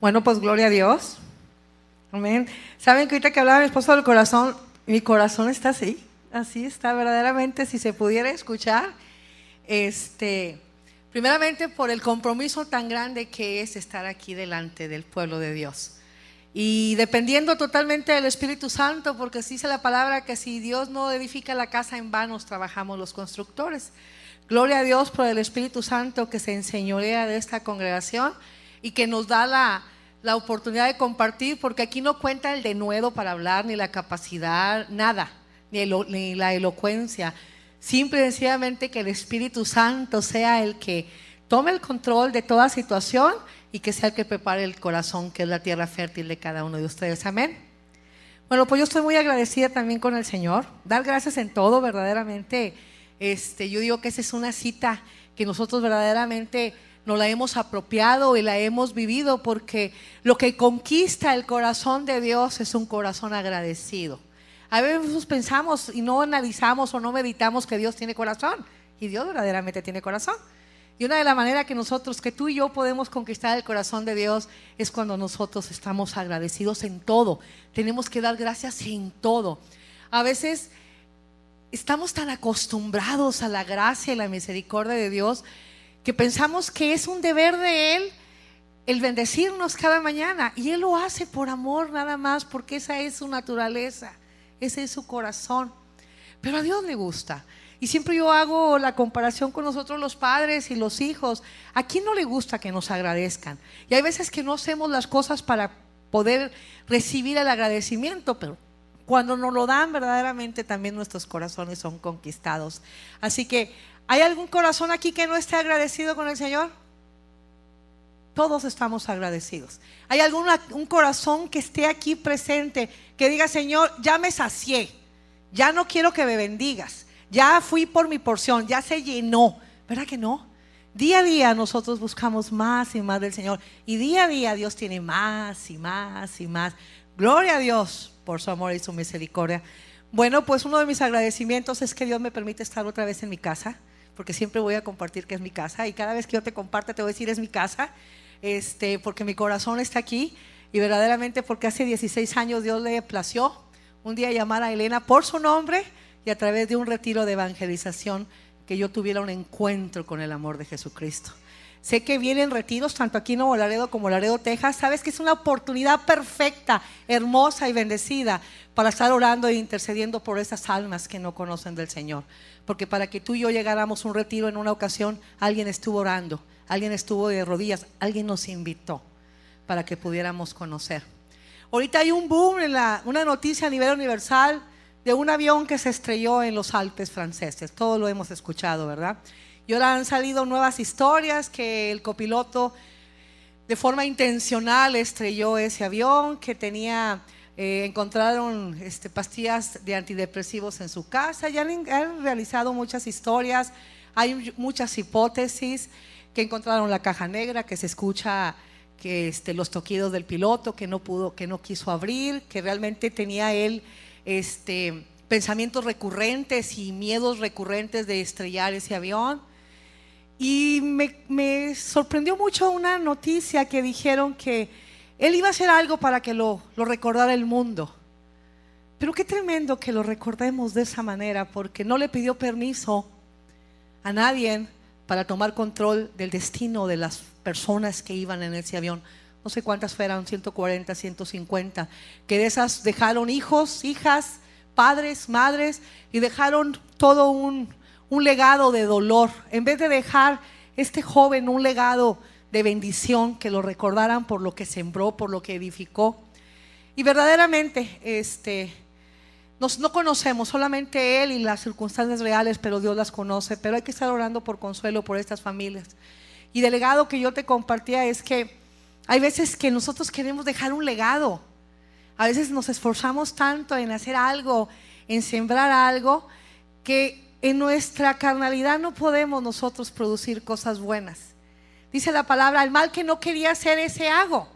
Bueno, pues gloria a Dios. Amén. Saben que ahorita que hablaba mi esposo del corazón, mi corazón está así está verdaderamente, si se pudiera escuchar. Primeramente por el compromiso tan grande que es estar aquí delante del pueblo de Dios. Y dependiendo totalmente del Espíritu Santo, porque dice la palabra que si Dios no edifica la casa, en vano trabajamos los constructores. Gloria a Dios por el Espíritu Santo que se enseñorea de esta congregación y que nos da la oportunidad de compartir, porque aquí no cuenta el denuedo para hablar, ni la capacidad, nada, ni la elocuencia. Simple y sencillamente que el Espíritu Santo sea el que tome el control de toda situación y que sea el que prepare el corazón, que es la tierra fértil de cada uno de ustedes. Amén. Bueno, pues yo estoy muy agradecida también con el Señor. Dar gracias en todo, verdaderamente. Yo digo que esa es una cita que nosotros verdaderamente nos la hemos apropiado y la hemos vivido, porque lo que conquista el corazón de Dios es un corazón agradecido. A veces pensamos y no analizamos o no meditamos que Dios tiene corazón, y Dios verdaderamente tiene corazón. Y una de las maneras que tú y yo podemos conquistar el corazón de Dios es cuando nosotros estamos agradecidos en todo. Tenemos que dar gracias en todo. A veces estamos tan acostumbrados a la gracia y la misericordia de Dios que pensamos que es un deber de Él el bendecirnos cada mañana, y Él lo hace por amor nada más, porque esa es su naturaleza, ese es su corazón. Pero a Dios le gusta. Y siempre yo hago la comparación con nosotros los padres y los hijos. ¿A quién no le gusta que nos agradezcan? Y hay veces que no hacemos las cosas para poder recibir el agradecimiento, pero cuando nos lo dan verdaderamente también nuestros corazones son conquistados. Así que, ¿hay algún corazón aquí que no esté agradecido con el Señor? Todos estamos agradecidos. ¿Hay un corazón que esté aquí presente que diga: Señor, ya me sacié, ya no quiero que me bendigas, ya fui por mi porción, ya se llenó? ¿Verdad que no? Día a día nosotros buscamos más y más del Señor, y día a día Dios tiene más y más y más. Gloria a Dios por su amor y su misericordia. Bueno, pues uno de mis agradecimientos es que Dios me permite estar otra vez en mi casa, porque siempre voy a compartir que es mi casa, y cada vez que yo te comparta te voy a decir es mi casa, porque mi corazón está aquí, y verdaderamente porque hace 16 años Dios le plació un día llamar a Elena por su nombre, y a través de un retiro de evangelización que yo tuviera un encuentro con el amor de Jesucristo. Sé que vienen retiros tanto aquí en Nuevo Laredo como Laredo, Texas. Sabes que es una oportunidad perfecta, hermosa y bendecida para estar orando e intercediendo por esas almas que no conocen del Señor. Porque para que tú y yo llegáramos a un retiro en una ocasión, alguien estuvo orando, alguien estuvo de rodillas, alguien nos invitó para que pudiéramos conocer. Ahorita hay un boom una noticia a nivel universal de un avión que se estrelló en los Alpes franceses. Todos lo hemos escuchado, ¿verdad? Y ahora han salido nuevas historias que el copiloto de forma intencional estrelló ese avión, que encontraron pastillas de antidepresivos en su casa. Ya han realizado muchas historias, hay muchas hipótesis, que encontraron la caja negra, que se escucha que los toquidos del piloto, que no quiso abrir, que realmente tenía él pensamientos recurrentes y miedos recurrentes de estrellar ese avión. Y me sorprendió mucho una noticia que dijeron que él iba a hacer algo para que lo recordara el mundo. Pero qué tremendo que lo recordemos de esa manera, porque no le pidió permiso a nadie para tomar control del destino de las personas que iban en ese avión. No sé cuántas fueron, 140, 150, que de esas dejaron hijos, hijas, padres, madres, y dejaron todo un legado de dolor, en vez de dejar este joven un legado de bendición, que lo recordaran por lo que sembró, por lo que edificó. Y verdaderamente no conocemos, solamente él y las circunstancias reales, pero Dios las conoce. Pero hay que estar orando por consuelo por estas familias. Y del legado que yo te compartía es que hay veces que nosotros queremos dejar un legado. A veces nos esforzamos tanto en hacer algo, en sembrar algo, que en nuestra carnalidad no podemos nosotros producir cosas buenas. Dice la palabra: el mal que no quería hacer, ese hago.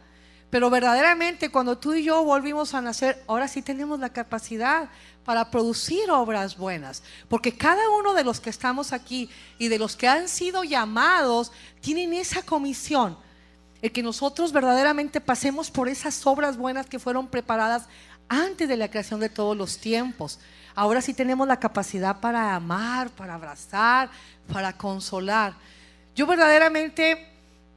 Pero verdaderamente cuando tú y yo volvimos a nacer, ahora sí tenemos la capacidad para producir obras buenas, porque cada uno de los que estamos aquí y de los que han sido llamados tienen esa comisión. el que nosotros verdaderamente pasemos por esas obras buenas que fueron preparadas antes de la creación de todos los tiempos. Ahora sí tenemos la capacidad para amar, para abrazar, para consolar. Yo verdaderamente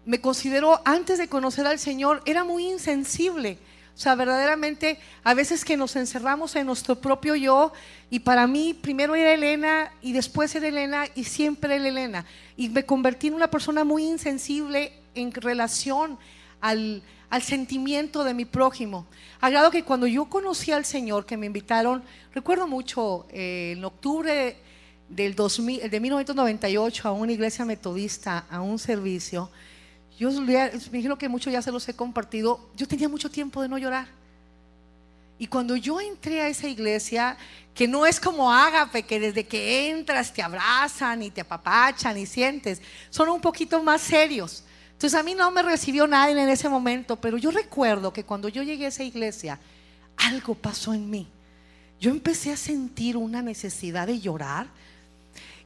me considero, antes de conocer al Señor, era muy insensible. O sea, verdaderamente a veces que nos encerramos en nuestro propio yo, y para mí primero era Elena y después era Elena y siempre era Elena, y me convertí en una persona muy insensible en relación al sentimiento de mi prójimo, al grado que cuando yo conocí al Señor, que me invitaron, recuerdo mucho, en octubre de 1998, a una iglesia metodista, a un servicio. Yo me imagino que muchos ya se los he compartido. Yo tenía mucho tiempo de no llorar. Y cuando yo entré a esa iglesia, que no es como Ágape, que desde que entras te abrazan y te apapachan y sientes, son un poquito más serios. Entonces a mí no me recibió nadie en ese momento, pero yo recuerdo que cuando yo llegué a esa iglesia, algo pasó en mí. Yo empecé a sentir una necesidad de llorar.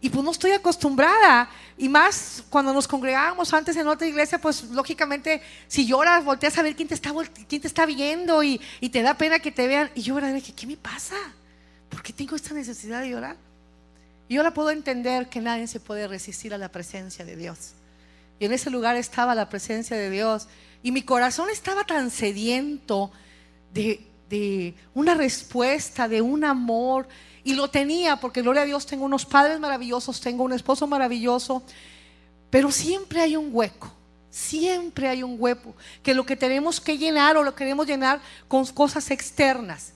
Y pues no estoy acostumbrada, y más cuando nos congregábamos antes en otra iglesia, pues lógicamente si lloras volteas a ver quién te está viendo, y te da pena que te vean. Y yo dije, ¿qué me pasa? ¿Por qué tengo esta necesidad de llorar? Y ahora puedo entender que nadie se puede resistir a la presencia de Dios. Y en ese lugar estaba la presencia de Dios, y mi corazón estaba tan sediento de una respuesta, de un amor. Y lo tenía, porque gloria a Dios, tengo unos padres maravillosos, tengo un esposo maravilloso, pero siempre hay un hueco, siempre hay un hueco, que lo que tenemos que llenar, o lo queremos llenar con cosas externas.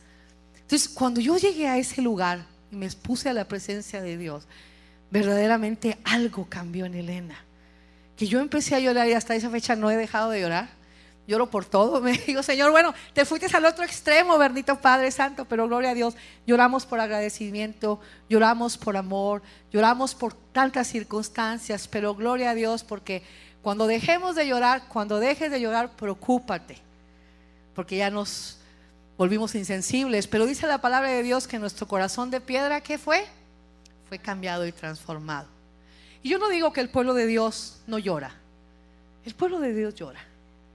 Entonces cuando yo llegué a ese lugar y me expuse a la presencia de Dios, verdaderamente algo cambió en Elena, que yo empecé a llorar, y hasta esa fecha no he dejado de llorar. Lloro por todo, me digo, Señor, bueno, te fuiste al otro extremo, bendito Padre Santo, pero gloria a Dios. Lloramos por agradecimiento, lloramos por amor, lloramos por tantas circunstancias, pero gloria a Dios, porque cuando dejemos de llorar, cuando dejes de llorar, preocúpate, porque ya nos volvimos insensibles. Pero dice la palabra de Dios que nuestro corazón de piedra, ¿qué fue? Fue cambiado y transformado. Y yo no digo que el pueblo de Dios no llora, el pueblo de Dios llora.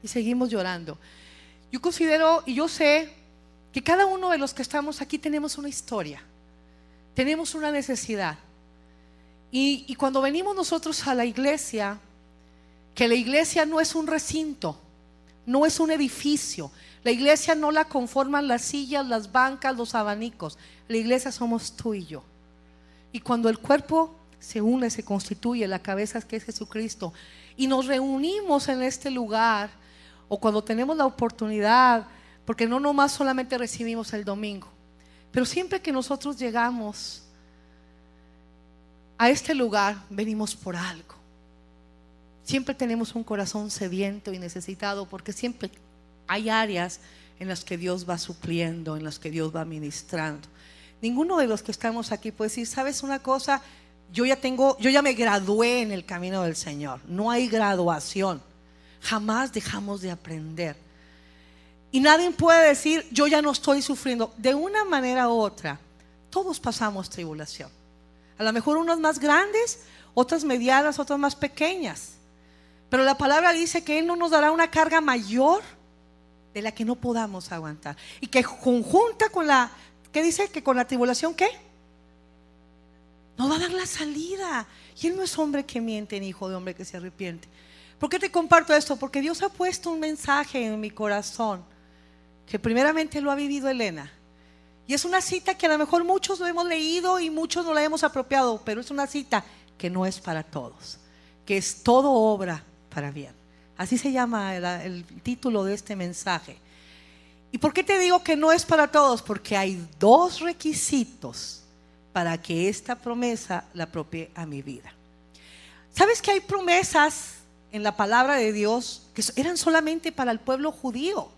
Y seguimos llorando. Yo considero y yo sé que cada uno de los que estamos aquí tenemos una historia, tenemos una necesidad. Y cuando venimos nosotros a la iglesia, que la iglesia no es un recinto, no es un edificio. La iglesia no la conforman las sillas, las bancas, los abanicos. La iglesia somos tú y yo. Y cuando el cuerpo se une, se constituye, la cabeza que es Jesucristo, y nos reunimos en este lugar, o cuando tenemos la oportunidad, porque no nomás solamente recibimos el domingo, pero siempre que nosotros llegamos a este lugar, venimos por algo. Siempre tenemos un corazón sediento y necesitado, porque siempre hay áreas en las que Dios va supliendo, en las que Dios va ministrando. Ninguno de los que estamos aquí puede decir, ¿sabes una cosa? Yo ya me gradué en el camino del Señor. No hay graduación. Jamás dejamos de aprender. Y nadie puede decir, yo ya no estoy sufriendo. De una manera u otra, todos pasamos tribulación. A lo mejor unos más grandes, otras medianas, otras más pequeñas. Pero la palabra dice que Él no nos dará una carga mayor de la que no podamos aguantar. Y que conjunta con la, ¿qué dice? Que con la tribulación, ¿qué? Nos va a dar la salida. Y Él no es hombre que miente, ni hijo de hombre que se arrepiente. ¿Por qué te comparto esto? Porque Dios ha puesto un mensaje en mi corazón, que primeramente lo ha vivido Elena. Y es una cita que a lo mejor muchos lo hemos leído y muchos no la hemos apropiado, pero es una cita que no es para todos, que es todo obra para bien. Así se llama el título de este mensaje. ¿Y por qué te digo que no es para todos? Porque hay dos requisitos para que esta promesa la apropie a mi vida. ¿Sabes que hay promesas en la palabra de Dios que eran solamente para el pueblo judío?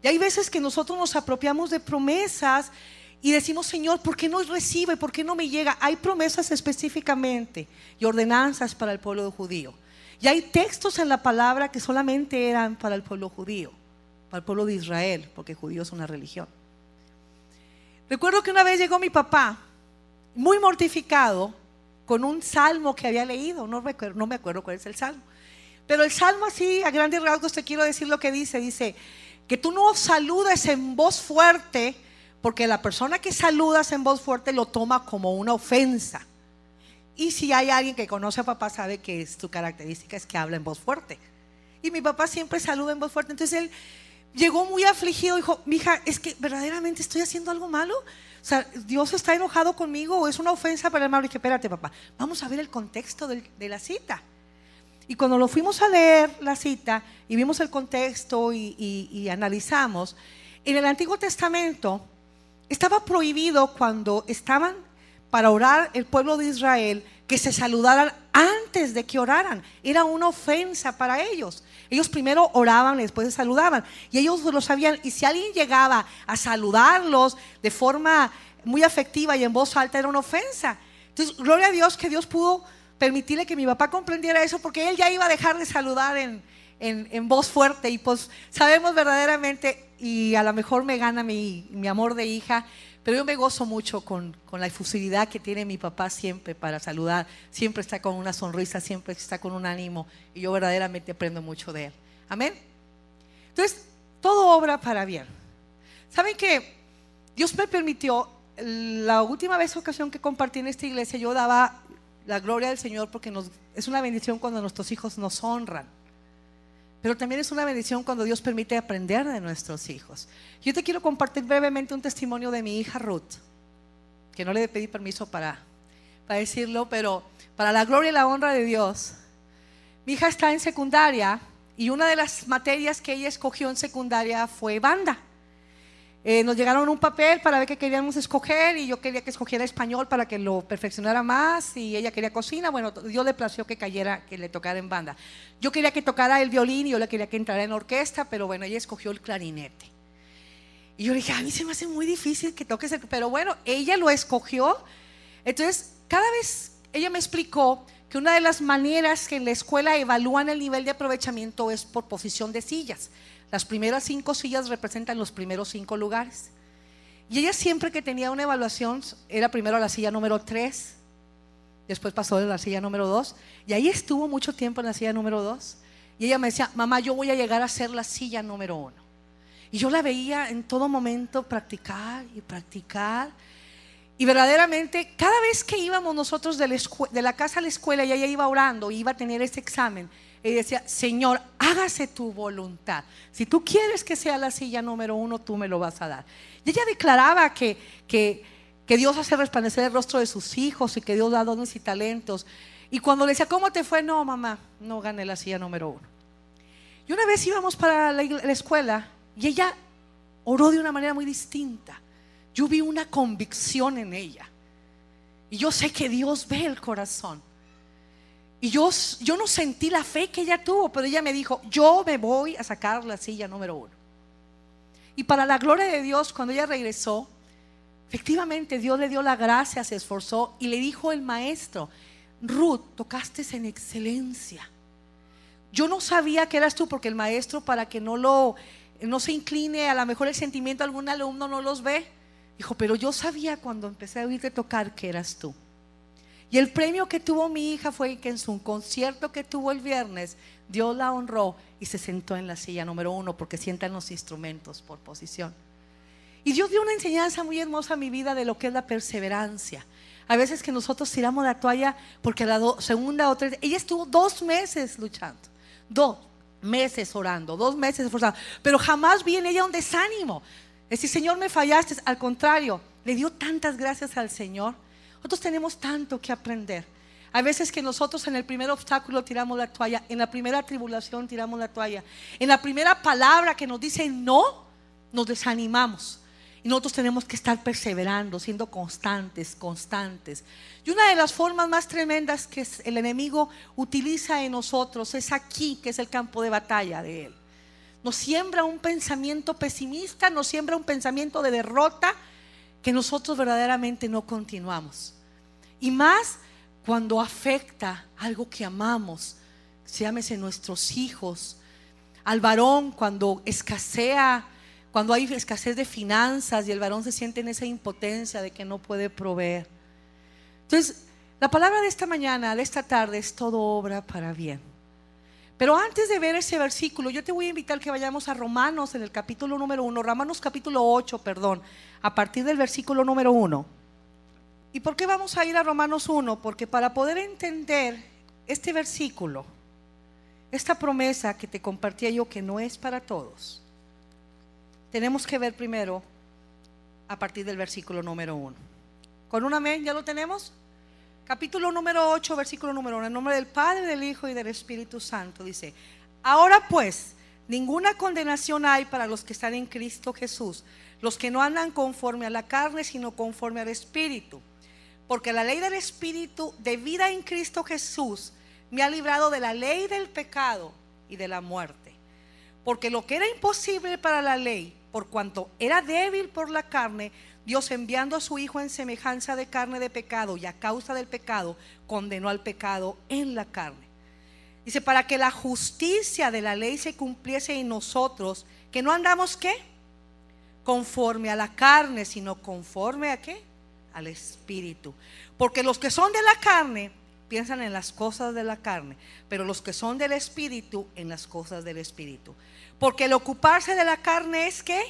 Y hay veces que nosotros nos apropiamos de promesas y decimos, Señor, ¿por qué no recibe? ¿Por qué no me llega? Hay promesas específicamente y ordenanzas para el pueblo judío. Y hay textos en la palabra que solamente eran para el pueblo judío, para el pueblo de Israel, porque judío es una religión. Recuerdo que una vez llegó mi papá, muy mortificado, con un salmo que había leído. No me acuerdo cuál es el salmo, Pero el salmo, así a grandes rasgos te quiero decir lo que dice. Dice que tú no saludes en voz fuerte, porque la persona que saludas en voz fuerte lo toma como una ofensa. Y si hay alguien que conoce a papá, sabe que su característica es que habla en voz fuerte. Y mi papá siempre saluda en voz fuerte. Entonces él llegó muy afligido, dijo: mija, es que verdaderamente estoy haciendo algo malo. O sea, Dios está enojado conmigo o es una ofensa para el hermano. Y dije: espérate, papá, vamos a ver el contexto de la cita. Y cuando lo fuimos a leer la cita y vimos el contexto y analizamos, en el Antiguo Testamento estaba prohibido, cuando estaban para orar el pueblo de Israel, que se saludaran antes de que oraran. Era una ofensa para ellos. Ellos primero oraban y después se saludaban, y ellos lo sabían. Y si alguien llegaba a saludarlos de forma muy afectiva y en voz alta, era una ofensa. Entonces, gloria a Dios que Dios pudo permitirle que mi papá comprendiera eso, porque él ya iba a dejar de saludar en voz fuerte. Y pues sabemos verdaderamente, y a lo mejor me gana mi amor de hija, pero yo me gozo mucho con la efusividad que tiene mi papá siempre para saludar. Siempre está con una sonrisa, siempre está con un ánimo, y yo verdaderamente aprendo mucho de él. Amén. Entonces, todo obra para bien. ¿Saben que Dios me permitió? La última ocasión que compartí en esta iglesia, yo daba la gloria del Señor, porque es una bendición cuando nuestros hijos nos honran, pero también es una bendición cuando Dios permite aprender de nuestros hijos. Yo te quiero compartir brevemente un testimonio de mi hija Ruth, que no le pedí permiso para decirlo, pero para la gloria y la honra de Dios. Mi hija está en secundaria, y una de las materias que ella escogió en secundaria fue banda. Nos llegaron un papel para ver qué queríamos escoger, y yo quería que escogiera español para que lo perfeccionara más, y ella quería cocina. Bueno, Dios le plació que le tocara en banda. Yo quería que tocara el violín y yo le quería que entrara en orquesta, pero bueno, ella escogió el clarinete. Y yo le dije: a mí se me hace muy difícil que toques pero bueno, ella lo escogió. Entonces, cada vez ella me explicó que una de las maneras que en la escuela evalúan el nivel de aprovechamiento es por posición de sillas. Las primeras 5 sillas representan los primeros 5 lugares. Y ella, siempre que tenía una evaluación, era primero la silla número 3, después pasó a la silla número 2, y ahí estuvo mucho tiempo en la silla número 2. Y ella me decía: mamá, yo voy a llegar a ser la silla número 1. Y yo la veía en todo momento practicar y practicar. Y verdaderamente, cada vez que íbamos nosotros de la casa a la escuela, y ella iba orando y iba a tener ese examen, y decía: Señor, hágase tu voluntad. Si tú quieres que sea la silla número 1, tú me lo vas a dar. Y ella declaraba que Dios hace resplandecer el rostro de sus hijos, y que Dios da dones y talentos. Y cuando le decía: ¿cómo te fue? No, mamá, no gané la silla número 1. Y una vez íbamos para la escuela, y ella oró de una manera muy distinta. Yo vi una convicción en ella, y yo sé que Dios ve el corazón. Y yo no sentí la fe que ella tuvo, pero ella me dijo: yo me voy a sacar la silla número 1. Y para la gloria de Dios, cuando ella regresó, efectivamente Dios le dio la gracia, se esforzó, y le dijo el maestro: Ruth, tocaste en excelencia. Yo no sabía que eras tú, porque el maestro, para que no se incline a lo mejor el sentimiento de algún alumno, no los ve. Dijo: pero yo sabía cuando empecé a oírte tocar que eras tú. Y el premio que tuvo mi hija fue que en su concierto que tuvo el viernes, Dios la honró y se sentó en la silla número 1, porque sientan los instrumentos por posición. Y Dios dio una enseñanza muy hermosa a mi vida de lo que es la perseverancia. A veces que nosotros tiramos la toalla porque la segunda o tercera, ella estuvo 2 meses luchando, 2 meses orando, 2 meses esforzando, pero jamás vi en ella un desánimo. Es decir: Señor, me fallaste. Al contrario, le dio tantas gracias al Señor. Nosotros tenemos tanto que aprender. Hay veces que nosotros en el primer obstáculo tiramos la toalla, en la primera tribulación tiramos la toalla, en la primera palabra que nos dice no, nos desanimamos. Y nosotros tenemos que estar perseverando, siendo constantes. Y una de las formas más tremendas que el enemigo utiliza en nosotros es aquí, que es el campo de batalla de él. Nos siembra un pensamiento pesimista, nos siembra un pensamiento de derrota, que nosotros verdaderamente no continuamos. Y más cuando afecta algo que amamos, llámese nuestros hijos, al varón cuando escasea, cuando hay escasez de finanzas y el varón se siente en esa impotencia de que no puede proveer. Entonces, la palabra de esta mañana, de esta tarde, es: todo obra para bien. Pero antes de ver ese versículo, yo te voy a invitar que vayamos a Romanos en el capítulo número 1, Romanos capítulo 8, perdón, a partir del versículo número 1. ¿Y por qué vamos a ir a Romanos 1? Porque para poder entender este versículo, esta promesa que te compartía yo, que no es para todos, tenemos que ver primero a partir del versículo número 1. ¿Con un amén? ¿Ya lo tenemos? Capítulo número 8, versículo número 1. En nombre del Padre, del Hijo y del Espíritu Santo. Dice: ahora pues, ninguna condenación hay para los que están en Cristo Jesús, los que no andan conforme a la carne, sino conforme al Espíritu. Porque la ley del Espíritu de vida en Cristo Jesús me ha librado de la ley del pecado y de la muerte. Porque lo que era imposible para la ley, por cuanto era débil por la carne, Dios, enviando a su Hijo en semejanza de carne de pecado, y a causa del pecado condenó al pecado en la carne. Dice: para que la justicia de la ley se cumpliese en nosotros, que no andamos ¿qué? Conforme a la carne, sino conforme a ¿qué? Al Espíritu. Porque los que son de la carne piensan en las cosas de la carne, pero los que son del Espíritu en las cosas del Espíritu. Porque el ocuparse de la carne es ¿qué?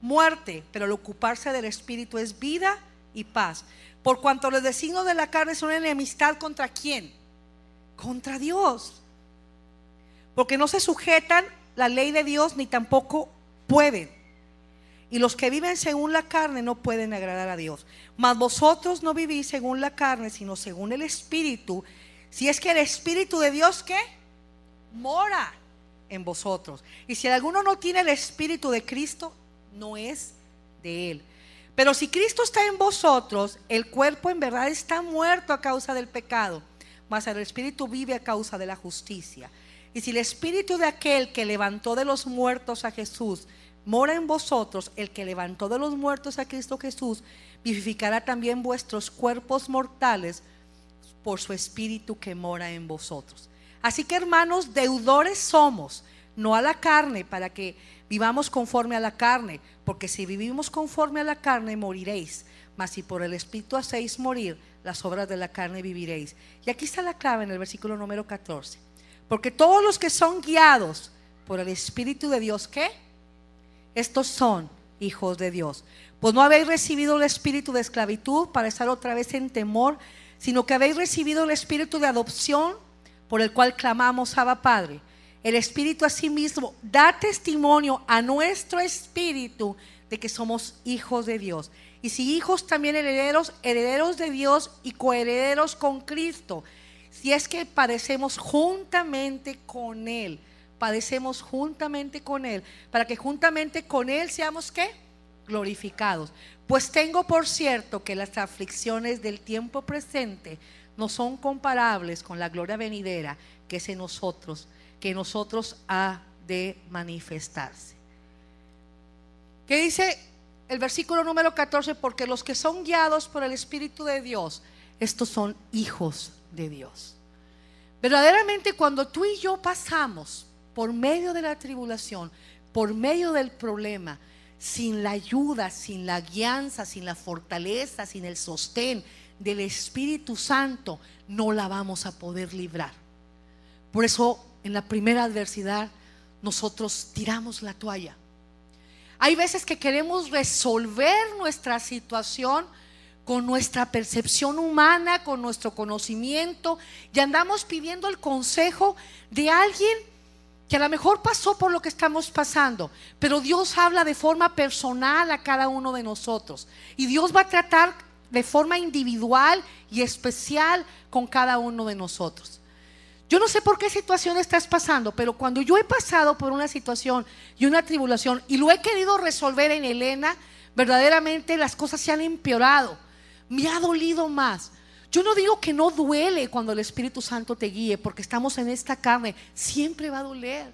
Muerte, pero el ocuparse del Espíritu es vida y paz. Por cuanto los designios de la carne son enemistad ¿contra quién? Contra Dios. Porque no se sujetan la ley de Dios, ni tampoco pueden. Y los que viven según la carne no pueden agradar a Dios. Mas vosotros no vivís según la carne, sino según el Espíritu. Si es que el Espíritu de Dios ¿qué? Mora en vosotros. Y si alguno no tiene el Espíritu de Cristo, no es de él. Pero si Cristo está en vosotros, el cuerpo en verdad está muerto a causa del pecado, mas el Espíritu vive a causa de la justicia. Y si el Espíritu de aquel que levantó de los muertos a Jesús mora en vosotros, el que levantó de los muertos a Cristo Jesús vivificará también vuestros cuerpos mortales por su Espíritu que mora en vosotros. Así que, hermanos, deudores somos, no a la carne, para que vivamos conforme a la carne, porque si vivimos conforme a la carne moriréis, mas si por el Espíritu hacéis morir las obras de la carne viviréis. Y aquí está la clave en el versículo número 14. Porque todos los que son guiados por el Espíritu de Dios, ¿qué? Estos son hijos de Dios. Pues no habéis recibido el espíritu de esclavitud para estar otra vez en temor, sino que habéis recibido el espíritu de adopción, por el cual clamamos: Abba, Padre. El Espíritu asimismo da testimonio a nuestro espíritu de que somos hijos de Dios. Y si hijos, también herederos, herederos de Dios y coherederos con Cristo. Si es que padecemos juntamente con Él, padecemos juntamente con Él, para que juntamente con Él seamos ¿qué? Glorificados. Pues tengo por cierto que las aflicciones del tiempo presente no son comparables con la gloria venidera que es en nosotros, que en nosotros ha de manifestarse. ¿Qué dice el versículo número 14? Porque los que son guiados por el Espíritu de Dios, estos son hijos de Dios. Verdaderamente, cuando tú y yo pasamos por medio de la tribulación, por medio del problema, sin la ayuda, sin la guianza, sin la fortaleza, sin el sostén del Espíritu Santo, no la vamos a poder librar. Por eso, en la primera adversidad, nosotros tiramos la toalla. Hay veces que queremos resolver nuestra situación con nuestra percepción humana, con nuestro conocimiento, y andamos pidiendo el consejo de alguien que a lo mejor pasó por lo que estamos pasando, pero Dios habla de forma personal a cada uno de nosotros, y Dios va a tratar de forma individual y especial con cada uno de nosotros. Yo no sé por qué situación estás pasando, pero cuando yo he pasado por una situación y una tribulación y lo he querido resolver en Elena, verdaderamente las cosas se han empeorado, me ha dolido más. Yo no digo que no duele cuando el Espíritu Santo te guíe, porque estamos en esta carne, siempre va a doler,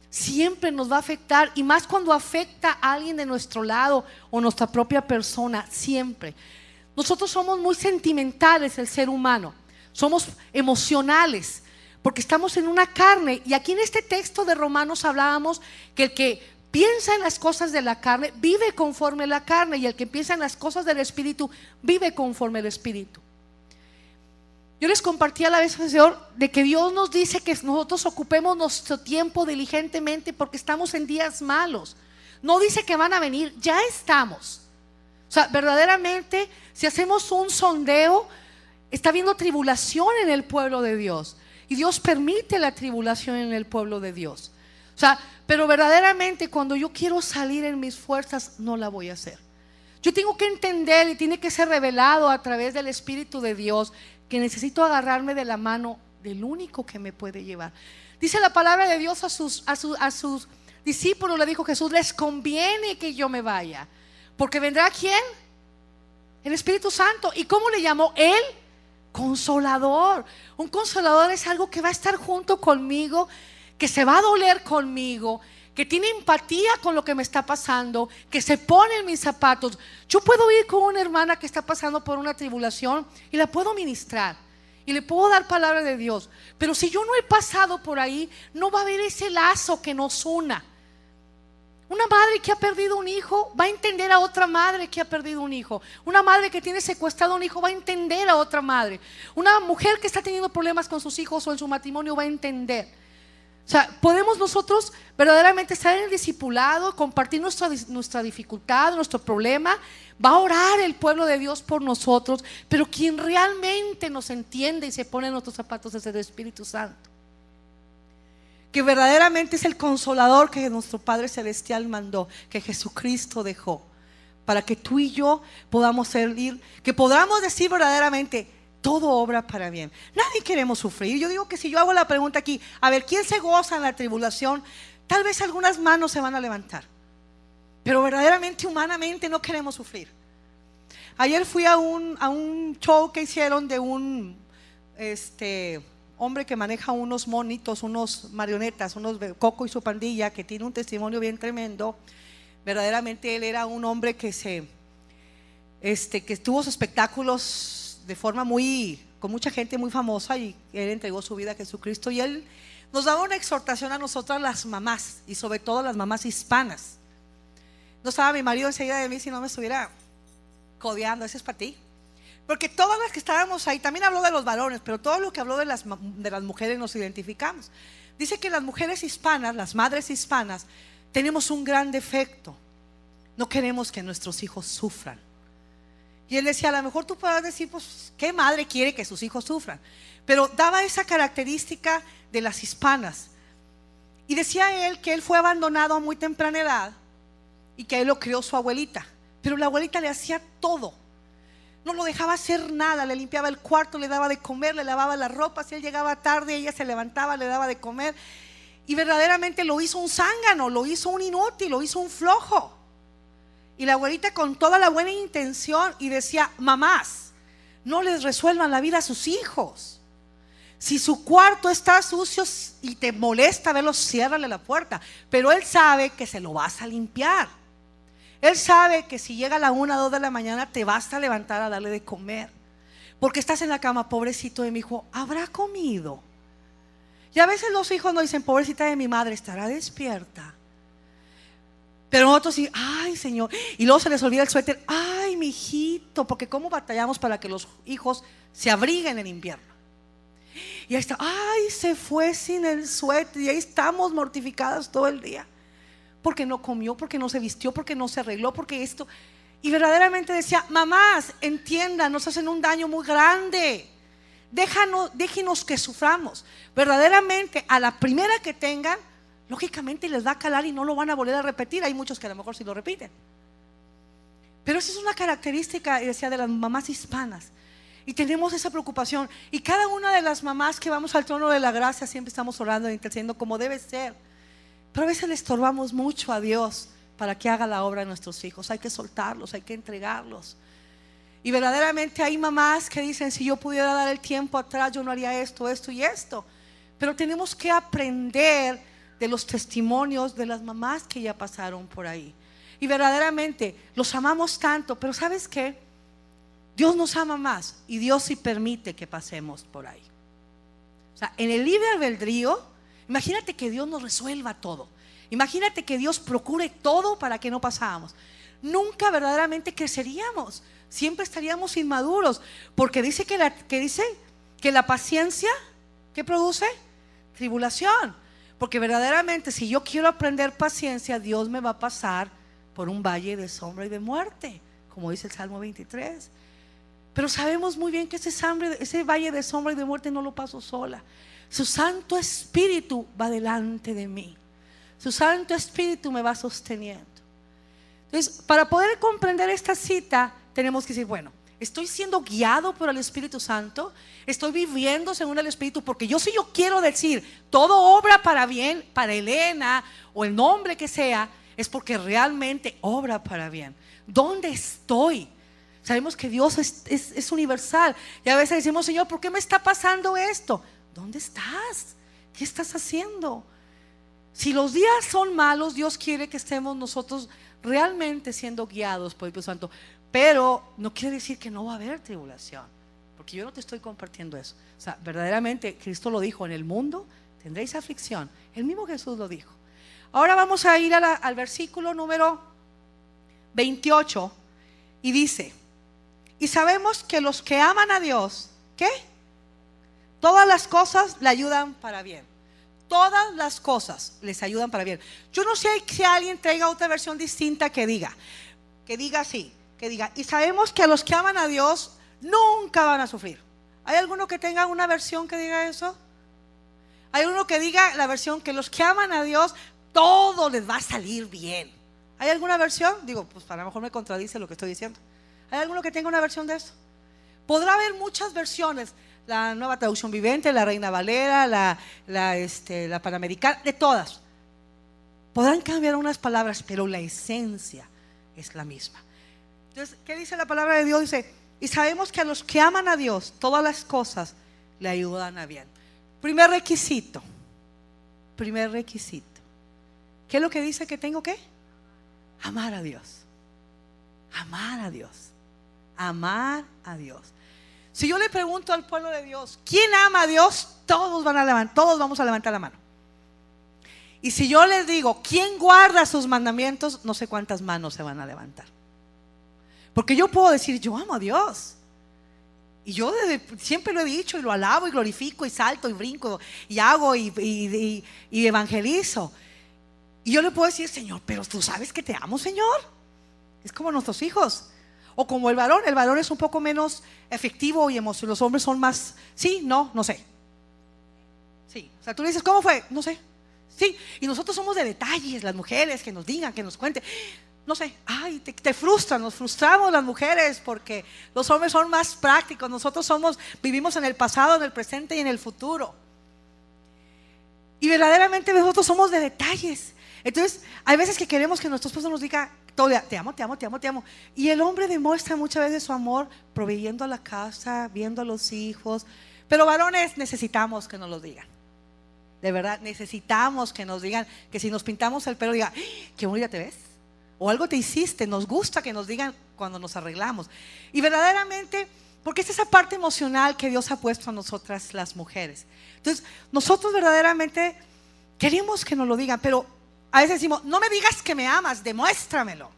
siempre nos va a afectar, y más cuando afecta a alguien de nuestro lado o nuestra propia persona, siempre. Nosotros somos muy sentimentales, el ser humano, somos emocionales, porque estamos en una carne. Y aquí en este texto de Romanos hablábamos que el que piensa en las cosas de la carne vive conforme a la carne, y el que piensa en las cosas del Espíritu vive conforme al Espíritu. Yo les compartí a la vez, Señor, de que Dios nos dice que nosotros ocupemos nuestro tiempo diligentemente porque estamos en días malos. No dice que van a venir, ya estamos. O sea, verdaderamente, si hacemos un sondeo, está habiendo tribulación en el pueblo de Dios. Y Dios permite la tribulación en el pueblo de Dios. O sea, pero verdaderamente cuando yo quiero salir en mis fuerzas, no la voy a hacer. Yo tengo que entender y tiene que ser revelado a través del Espíritu de Dios que necesito agarrarme de la mano del único que me puede llevar. Dice la palabra de Dios a sus discípulos, le dijo Jesús, les conviene que yo me vaya, porque vendrá ¿quién? El Espíritu Santo. ¿Y cómo le llamó? El Consolador. Un consolador es algo que va a estar junto conmigo, que se va a doler conmigo, que tiene empatía con lo que me está pasando, que se pone en mis zapatos. Yo puedo ir con una hermana que está pasando por una tribulación y la puedo ministrar y le puedo dar palabra de Dios, pero si yo no he pasado por ahí, no va a haber ese lazo que nos una. Una madre que ha perdido un hijo va a entender a otra madre que ha perdido un hijo. Una madre que tiene secuestrado un hijo va a entender a otra madre. Una mujer que está teniendo problemas con sus hijos o en su matrimonio va a entender. O sea, podemos nosotros verdaderamente estar en el discipulado, compartir nuestra dificultad, nuestro problema. Va a orar el pueblo de Dios por nosotros, pero quien realmente nos entiende y se pone en nuestros zapatos es el Espíritu Santo, que verdaderamente es el consolador que nuestro Padre Celestial mandó, que Jesucristo dejó, para que tú y yo podamos servir, que podamos decir verdaderamente: todo obra para bien. Nadie queremos sufrir. Yo digo que si yo hago la pregunta aquí, a ver, ¿quién se goza en la tribulación? Tal vez algunas manos se van a levantar, pero verdaderamente, humanamente, no queremos sufrir. Ayer fui a un show que hicieron de un hombre que maneja unos monitos, unos marionetas, Coco y su pandilla, que tiene un testimonio bien tremendo. Verdaderamente él era un hombre que tuvo sus espectáculos de forma con mucha gente muy famosa, y él entregó su vida a Jesucristo, y él nos daba una exhortación a nosotras las mamás, y sobre todo las mamás hispanas. No estaba mi marido enseguida de mí si no me estuviera codeando. Ese es para ti, porque todas las que estábamos ahí, también habló de los varones, pero todo lo que habló de las mujeres nos identificamos. Dice que las mujeres hispanas, las madres hispanas, tenemos un gran defecto: no queremos que nuestros hijos sufran. Y él decía, a lo mejor tú podrás decir, pues, ¿qué madre quiere que sus hijos sufran? Pero daba esa característica de las hispanas. Y decía él que él fue abandonado a muy temprana edad y que él lo crió su abuelita, pero la abuelita le hacía todo, no lo dejaba hacer nada, le limpiaba el cuarto, le daba de comer, le lavaba la ropa. Si él llegaba tarde, ella se levantaba, le daba de comer. Y verdaderamente lo hizo un zángano, lo hizo un inútil, lo hizo un flojo. Y la abuelita, con toda la buena intención, y decía: mamás, no les resuelvan la vida a sus hijos. Si su cuarto está sucio y te molesta verlo, ciérrale la puerta. Pero él sabe que se lo vas a limpiar. Él sabe que si llega a la 1 o 2 de la mañana te vas a levantar a darle de comer, porque estás en la cama. Pobrecito de mi hijo, ¿habrá comido? Y a veces los hijos nos dicen: pobrecita de mi madre, ¿estará despierta? Pero nosotros sí, ay Señor, y luego se les olvida el suéter, ay mi hijito, porque cómo batallamos para que los hijos se abriguen en invierno. Y ahí está, ay, se fue sin el suéter, y ahí estamos mortificadas todo el día, porque no comió, porque no se vistió, porque no se arregló, porque esto. Y verdaderamente decía: mamás, entiendan, nos hacen un daño muy grande, déjenos que suframos. Verdaderamente, a la primera que tengan, lógicamente les va a calar y no lo van a volver a repetir. Hay muchos que a lo mejor sí lo repiten, pero esa es una característica, decía, de las mamás hispanas. Y tenemos esa preocupación. Y cada una de las mamás que vamos al trono de la gracia, siempre estamos orando e intercediendo como debe ser. Pero a veces le estorbamos mucho a Dios para que haga la obra de nuestros hijos. Hay que soltarlos, hay que entregarlos. Y verdaderamente hay mamás que dicen: si yo pudiera dar el tiempo atrás, yo no haría esto, esto y esto. Pero tenemos que aprender de los testimonios de las mamás que ya pasaron por ahí. Y verdaderamente los amamos tanto, pero ¿sabes qué? Dios nos ama más, y Dios sí permite que pasemos por ahí. O sea, en el libre albedrío, imagínate que Dios nos resuelva todo. Imagínate que Dios procure todo para que no pasáramos. Nunca verdaderamente creceríamos, siempre estaríamos inmaduros, porque dice que la paciencia, ¿qué produce? Tribulación. Porque verdaderamente si yo quiero aprender paciencia, Dios me va a pasar por un valle de sombra y de muerte, como dice el Salmo 23. Pero sabemos muy bien que ese valle de sombra y de muerte no lo paso sola. Su Santo Espíritu va delante de mí. Su Santo Espíritu me va sosteniendo. Entonces, para poder comprender esta cita, tenemos que decir, bueno, estoy siendo guiado por el Espíritu Santo, estoy viviendo según el Espíritu, porque si yo quiero decir, todo obra para bien, para Elena, o el nombre que sea, es porque realmente obra para bien. ¿Dónde estoy? Sabemos que Dios es universal. Y a veces decimos, Señor, ¿por qué me está pasando esto? ¿Dónde estás? ¿Qué estás haciendo? Si los días son malos, Dios quiere que estemos nosotros realmente siendo guiados por el Espíritu Santo. Pero no quiere decir que no va a haber tribulación, porque yo no te estoy compartiendo eso. O sea, verdaderamente Cristo lo dijo, en el mundo tendréis aflicción. El mismo Jesús lo dijo. Ahora vamos a ir al versículo número 28 y dice: y sabemos que los que aman a Dios, ¿qué? Todas las cosas le ayudan para bien. Todas las cosas les ayudan para bien. Yo no sé si alguien traiga otra versión distinta que diga así, que diga, y sabemos que a los que aman a Dios nunca van a sufrir. ¿Hay alguno que tenga una versión que diga eso? ¿Hay uno que diga la versión que los que aman a Dios todo les va a salir bien? ¿Hay alguna versión? Digo, pues a lo mejor me contradice lo que estoy diciendo. ¿Hay alguno que tenga una versión de eso? Podrá haber muchas versiones. La Nueva Traducción Viviente, la Reina Valera, la Panamericana, de todas. Podrán cambiar unas palabras, pero la esencia es la misma. Entonces, ¿qué dice la palabra de Dios? Dice, y sabemos que a los que aman a Dios, todas las cosas le ayudan a bien. Primer requisito. ¿Qué es lo que dice que tengo que? Amar a Dios. Amar a Dios. Amar a Dios. Si yo le pregunto al pueblo de Dios, ¿quién ama a Dios? Todos vamos a levantar la mano. Y si yo les digo, ¿quién guarda sus mandamientos? No sé cuántas manos se van a levantar. Porque yo puedo decir, yo amo a Dios. Y yo siempre lo he dicho y lo alabo y glorifico y salto y brinco y hago y evangelizo. Y yo le puedo decir, Señor, pero tú sabes que te amo, Señor. Es como nuestros hijos. O como el varón es un poco menos efectivo y emocional. Los hombres son más, sí, no sé. Sí, o sea, tú le dices, ¿cómo fue? No sé. Sí, y nosotros somos de detalles, las mujeres, que nos digan, que nos cuenten. No sé, ay, te frustran, nos frustramos las mujeres porque los hombres son más prácticos. Nosotros vivimos en el pasado, en el presente y en el futuro. Y verdaderamente nosotros somos de detalles. Entonces, hay veces que queremos que nuestro esposo nos diga, te amo. Y el hombre demuestra muchas veces su amor proveyendo a la casa, viendo a los hijos. Pero varones necesitamos que nos lo digan. De verdad, necesitamos que nos digan, que si nos pintamos el pelo, diga, qué bonita te ves. O algo te hiciste. Nos gusta que nos digan cuando nos arreglamos. Y verdaderamente, porque es esa parte emocional que Dios ha puesto a nosotras las mujeres. Entonces, nosotros verdaderamente queremos que nos lo digan, pero a veces decimos, no me digas que me amas, demuéstramelo.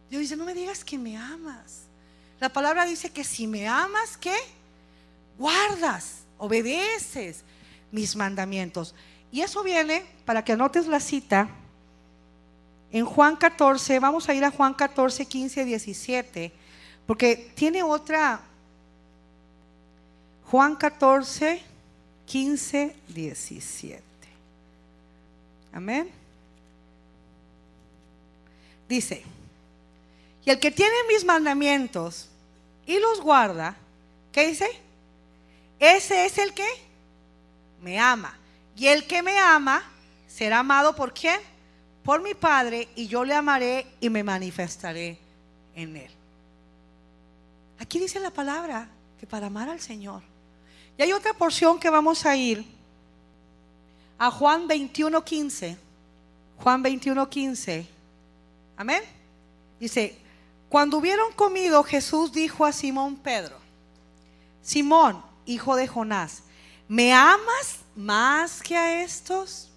Dios dice, no me digas que me amas. La palabra dice que si me amas, ¿qué? Guardas, obedeces mis mandamientos. Y eso viene, para que anotes la cita, en Juan 14, vamos a ir a Juan 14, 15, 17, porque tiene otra. Juan 14, 15, 17. Amén. Dice, y el que tiene mis mandamientos y los guarda, ¿qué dice? Ese es el que me ama. Y el que me ama será amado ¿por quién? Por mi Padre, y yo le amaré y me manifestaré en él. Aquí dice la palabra que para amar al Señor. Y hay otra porción que vamos a ir a Juan 21:15. Juan 21:15. Amén. Dice, cuando hubieron comido, Jesús dijo a Simón Pedro, Simón, hijo de Jonás, ¿me amas más que a estos?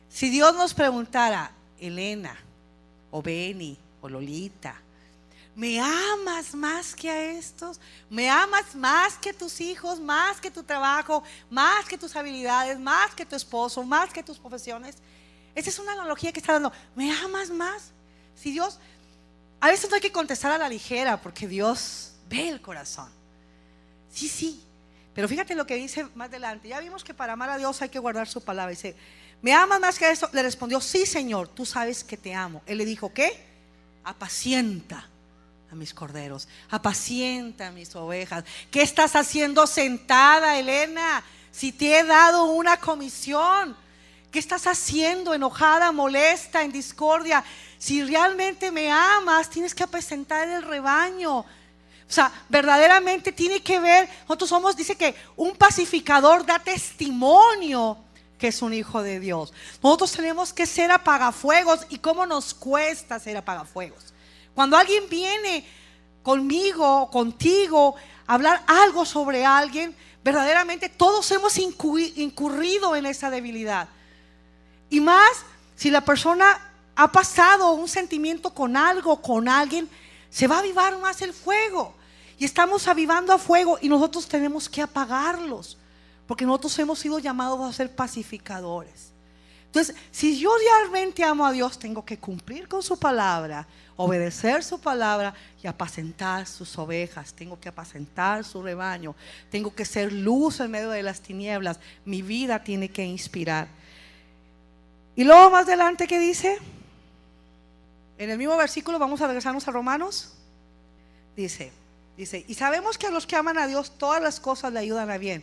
Si Dios nos preguntara, Elena, o Beni, o Lolita, ¿Me amas más que a estos? ¿Me amas más que tus hijos, más que tu trabajo, más que tus habilidades, más que tu esposo, más que tus profesiones? Esa es una analogía que está dando. ¿Me amas más? Si Dios, a veces no hay que contestar a la ligera, porque Dios ve el corazón. Sí, pero fíjate lo que dice más adelante. Ya vimos que para amar a Dios hay que guardar su palabra. Dice, ¿me amas más que esto? Le respondió, sí, Señor, tú sabes que te amo. Él le dijo, ¿qué? Apacienta a mis corderos, apacienta a mis ovejas. ¿Qué estás haciendo sentada, Elena? Si te he dado una comisión, ¿qué estás haciendo enojada, molesta, en discordia? Si realmente me amas, tienes que apacentar el rebaño. O sea, verdaderamente tiene que ver. Nosotros somos, dice que un pacificador da testimonio que es un hijo de Dios. Nosotros tenemos que ser apagafuegos. ¿Y cómo nos cuesta ser apagafuegos? Cuando alguien viene conmigo, contigo, a hablar algo sobre alguien, verdaderamente todos hemos incurrido en esa debilidad. Y más si la persona ha pasado un sentimiento con algo, con alguien, se va a avivar más el fuego. Y estamos avivando a fuego y nosotros tenemos que apagarlos, porque nosotros hemos sido llamados a ser pacificadores. Entonces, si yo realmente amo a Dios, tengo que cumplir con su palabra, obedecer su palabra y apacentar sus ovejas. Tengo que apacentar su rebaño. Tengo que ser luz en medio de las tinieblas. Mi vida tiene que inspirar. Y luego más adelante, ¿qué dice? En el mismo versículo, vamos a regresarnos a Romanos. Dice, y sabemos que a los que aman a Dios todas las cosas le ayudan a bien.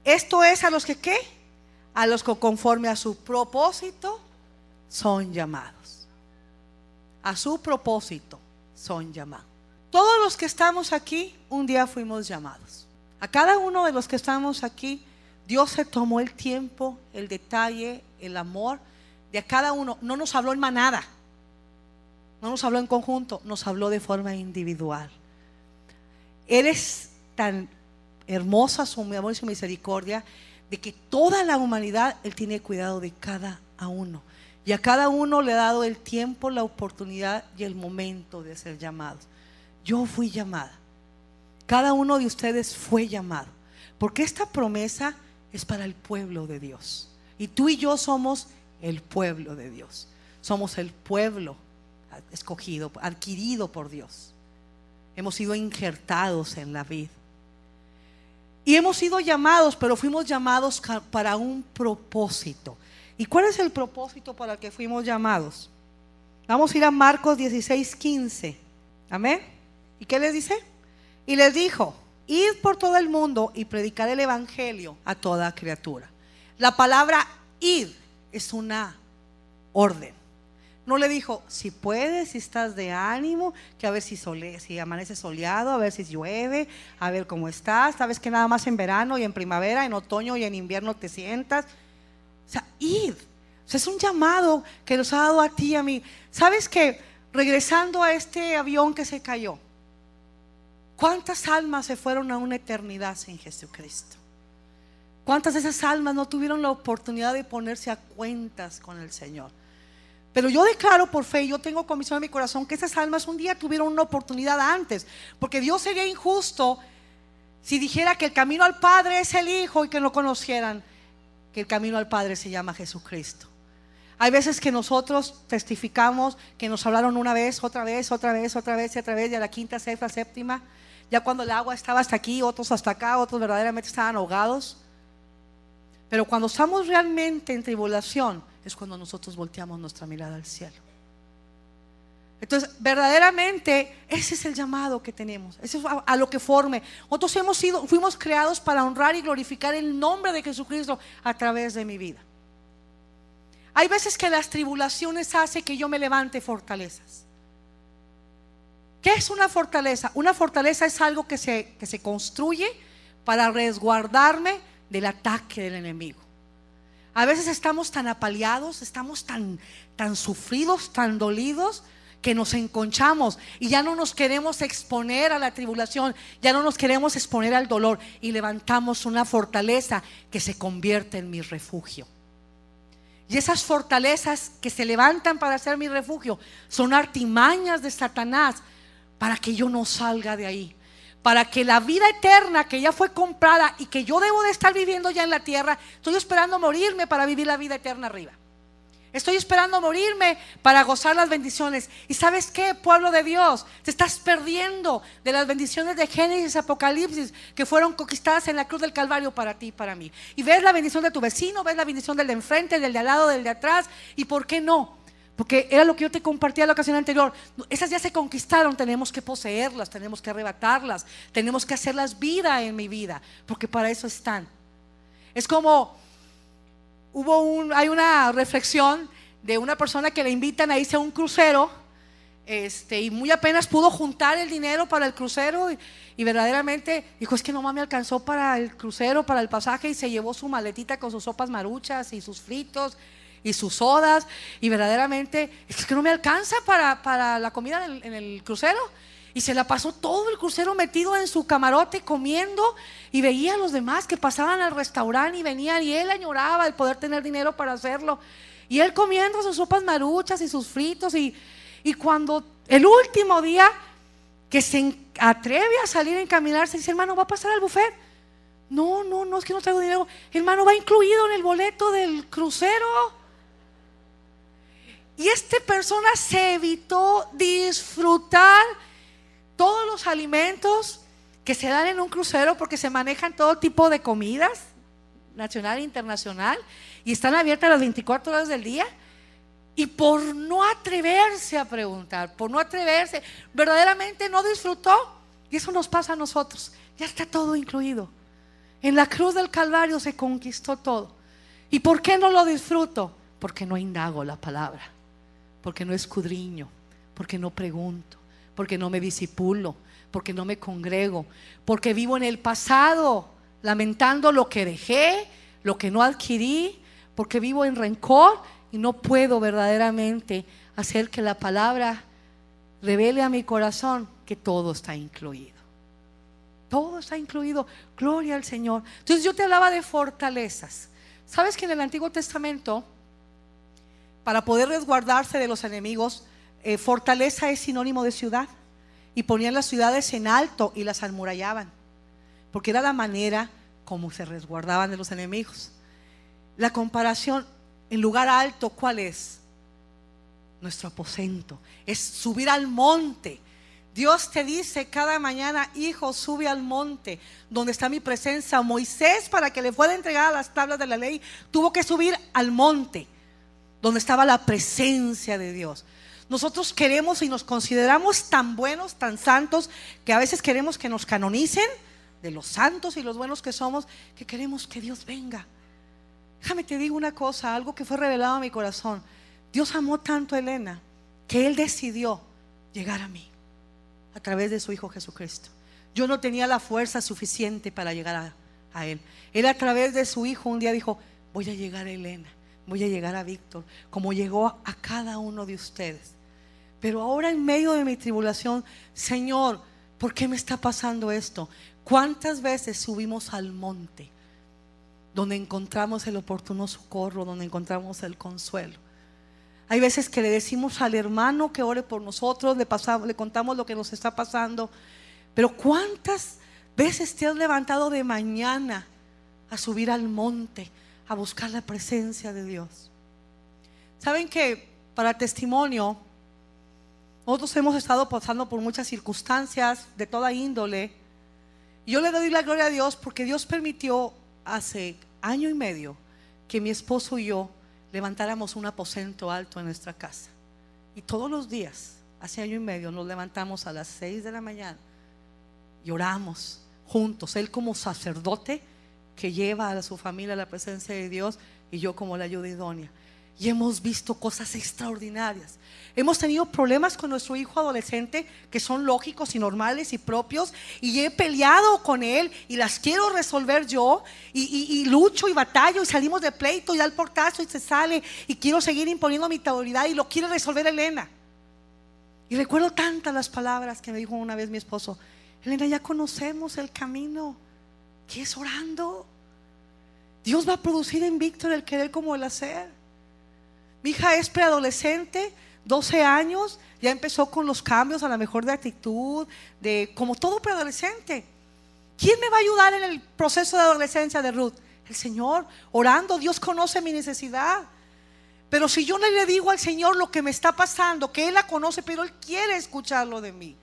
Esto es a los que ¿qué? A los que conforme a su propósito son llamados. A su propósito son llamados. Todos los que estamos aquí un día fuimos llamados. A cada uno de los que estamos aquí, Dios se tomó el tiempo, el detalle, el amor de a cada uno. No nos habló en manada, no nos habló en conjunto, nos habló de forma individual. Él es tan hermosa su amor y su misericordia, de que toda la humanidad Él tiene cuidado de cada uno, y a cada uno le ha dado el tiempo, la oportunidad y el momento de ser llamados. Yo fui llamada, cada uno de ustedes fue llamado, porque esta promesa es para el pueblo de Dios, y tú y yo somos el pueblo de Dios. Somos el pueblo escogido, adquirido por Dios. Hemos sido injertados en la vid. Y hemos sido llamados, pero fuimos llamados para un propósito. ¿Y cuál es el propósito para el que fuimos llamados? Vamos a ir a Marcos 16:15. Amén. ¿Y qué les dice? Y les dijo: id por todo el mundo y predicad el evangelio a toda criatura. La palabra id es una orden. No le dijo, si puedes, si estás de ánimo, que a ver si amanece soleado, a ver si llueve, a ver cómo estás. Sabes que nada más en verano y en primavera, en otoño y en invierno te sientas. O sea, id. O sea, es un llamado que nos ha dado a ti y a mí. ¿Sabes que regresando a este avión que se cayó, cuántas almas se fueron a una eternidad sin Jesucristo? ¿Cuántas de esas almas no tuvieron la oportunidad de ponerse a cuentas con el Señor? Pero yo declaro por fe, yo tengo convicción en mi corazón que esas almas un día tuvieron una oportunidad antes, porque Dios sería injusto si dijera que el camino al Padre es el Hijo y que no conocieran que el camino al Padre se llama Jesucristo. Hay veces que nosotros testificamos que nos hablaron una vez, otra vez, otra vez, otra vez y otra vez, y a la quinta, sexta, séptima, ya cuando el agua estaba hasta aquí, otros hasta acá, otros verdaderamente estaban ahogados. Pero cuando estamos realmente en tribulación es cuando nosotros volteamos nuestra mirada al cielo. Entonces, verdaderamente ese es el llamado que tenemos. Ese es a lo que forme. Nosotros fuimos creados para honrar y glorificar el nombre de Jesucristo a través de mi vida. Hay veces que las tribulaciones hacen que yo me levante fortalezas. ¿Qué es una fortaleza? Una fortaleza es algo que se construye para resguardarme del ataque del enemigo. A veces estamos tan apaleados, estamos tan sufridos, tan dolidos, que nos enconchamos y ya no nos queremos exponer a la tribulación, ya no nos queremos exponer al dolor, y levantamos una fortaleza que se convierte en mi refugio. Y esas fortalezas que se levantan para ser mi refugio son artimañas de Satanás, para que yo no salga de ahí, para que la vida eterna que ya fue comprada y que yo debo de estar viviendo ya en la tierra, estoy esperando morirme para vivir la vida eterna arriba. Estoy esperando morirme para gozar las bendiciones. ¿Y sabes qué, pueblo de Dios? Te estás perdiendo de las bendiciones de Génesis, Apocalipsis, que fueron conquistadas en la cruz del Calvario para ti y para mí. Y ves la bendición de tu vecino, ves la bendición del de enfrente, del de al lado, del de atrás. ¿Y por qué no? Porque era lo que yo te compartía la ocasión anterior. Esas ya se conquistaron, tenemos que poseerlas, tenemos que arrebatarlas, tenemos que hacerlas vida en mi vida, porque para eso están. Es como hay una reflexión de una persona que le invitan a irse a un crucero, y muy apenas pudo juntar el dinero para el crucero y verdaderamente dijo: es que no me alcanzó para el crucero, para el pasaje, y se llevó su maletita con sus sopas maruchas y sus fritos y sus sodas, y verdaderamente es que no me alcanza para la comida en el crucero. Y se la pasó todo el crucero metido en su camarote comiendo, y veía a los demás que pasaban al restaurante y venían, y él añoraba el poder tener dinero para hacerlo, y él comiendo sus sopas maruchas y sus fritos. Y cuando el último día que se atreve a salir a encaminarse, dice: hermano, ¿va a pasar al buffet? No, es que no traigo dinero. Hermano, va incluido en el boleto del crucero. Y esta persona se evitó disfrutar todos los alimentos que se dan en un crucero, porque se manejan todo tipo de comidas, nacional e internacional, y están abiertas las 24 horas del día. Y por no atreverse a preguntar, por no atreverse, verdaderamente no disfrutó. Y eso nos pasa a nosotros. Ya está todo incluido. En la cruz del Calvario se conquistó todo. ¿Y por qué no lo disfruto? Porque no indago la palabra, porque no escudriño, porque no pregunto, porque no me disipulo, porque no me congrego, porque vivo en el pasado lamentando lo que dejé, lo que no adquirí, porque vivo en rencor y no puedo verdaderamente hacer que la palabra revele a mi corazón que todo está incluido. Todo está incluido, gloria al Señor. Entonces yo te hablaba de fortalezas. ¿Sabes que en el Antiguo Testamento, para poder resguardarse de los enemigos, fortaleza es sinónimo de ciudad? Y ponían las ciudades en alto y las amurallaban, porque era la manera como se resguardaban de los enemigos. La comparación, en lugar alto, ¿cuál es? Nuestro aposento, es subir al monte. Dios te dice cada mañana: hijo, sube al monte donde está mi presencia. Moisés, para que le fuera entregada las tablas de la ley, tuvo que subir al monte donde estaba la presencia de Dios. Nosotros queremos y nos consideramos tan buenos, tan santos, que a veces queremos que nos canonicen de los santos y los buenos que somos, que queremos que Dios venga. Déjame te digo una cosa, algo que fue revelado a mi corazón. Dios amó tanto a Elena que Él decidió llegar a mí a través de su Hijo Jesucristo. Yo no tenía la fuerza suficiente para llegar a Él. Él, a través de su Hijo, un día dijo: voy a llegar a Elena, voy a llegar a Víctor, como llegó a cada uno de ustedes. Pero ahora, en medio de mi tribulación, Señor, ¿por qué me está pasando esto? ¿Cuántas veces subimos al monte donde encontramos el oportuno socorro, donde encontramos el consuelo? Hay veces que le decimos al hermano que ore por nosotros, le contamos lo que nos está pasando. Pero ¿cuántas veces te has levantado de mañana a subir al monte, a buscar la presencia de Dios? Saben que, para testimonio, nosotros hemos estado pasando por muchas circunstancias de toda índole. Y yo le doy la gloria a Dios porque Dios permitió hace 1 año y medio que mi esposo y yo levantáramos un aposento alto en nuestra casa. Y todos los días, hace 1 año y medio, nos levantamos a las 6 de la mañana y oramos juntos. Él como sacerdote que lleva a su familia a la presencia de Dios, y yo como la ayuda idónea. Y hemos visto cosas extraordinarias. Hemos tenido problemas con nuestro hijo adolescente que son lógicos y normales y propios, y he peleado con él y las quiero resolver yo, y lucho y batallo y salimos de pleito y da el portazo y se sale, y quiero seguir imponiendo mi autoridad, y lo quiere resolver Elena. Y recuerdo tantas las palabras que me dijo una vez mi esposo: Elena, ya conocemos el camino, que es orando. Dios va a producir en Víctor el querer como el hacer. Mi hija es preadolescente, 12 años, ya empezó con los cambios a lo mejor de actitud, de como todo preadolescente. ¿Quién me va a ayudar en el proceso de adolescencia de Ruth? El Señor, orando. Dios conoce mi necesidad. Pero si yo no le digo al Señor lo que me está pasando, que Él la conoce, pero Él quiere escucharlo de mí.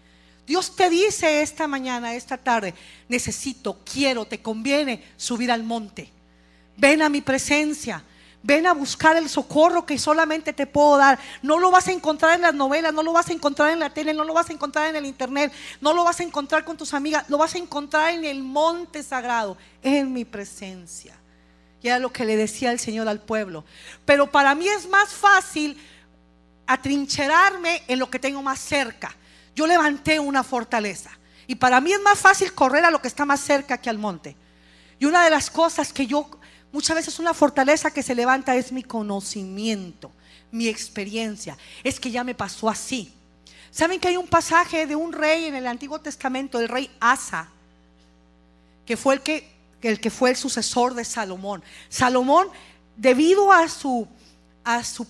Dios te dice esta mañana, esta tarde: necesito, quiero, te conviene subir al monte. Ven a mi presencia. Ven a buscar el socorro que solamente te puedo dar. No lo vas a encontrar en las novelas, no lo vas a encontrar en la tele, no lo vas a encontrar en el internet, no lo vas a encontrar con tus amigas. Lo vas a encontrar en el monte sagrado, en mi presencia. Y era lo que le decía el Señor al pueblo. Pero para mí es más fácil atrincherarme en lo que tengo más cerca. Yo levanté una fortaleza y para mí es más fácil correr a lo que está más cerca que al monte. Y una de las cosas que yo, muchas veces una fortaleza que se levanta, es mi conocimiento, mi experiencia. Es que ya me pasó así. ¿Saben que hay un pasaje de un rey en el Antiguo Testamento, el rey Asa, que fue el que fue el sucesor de Salomón? Salomón, debido a su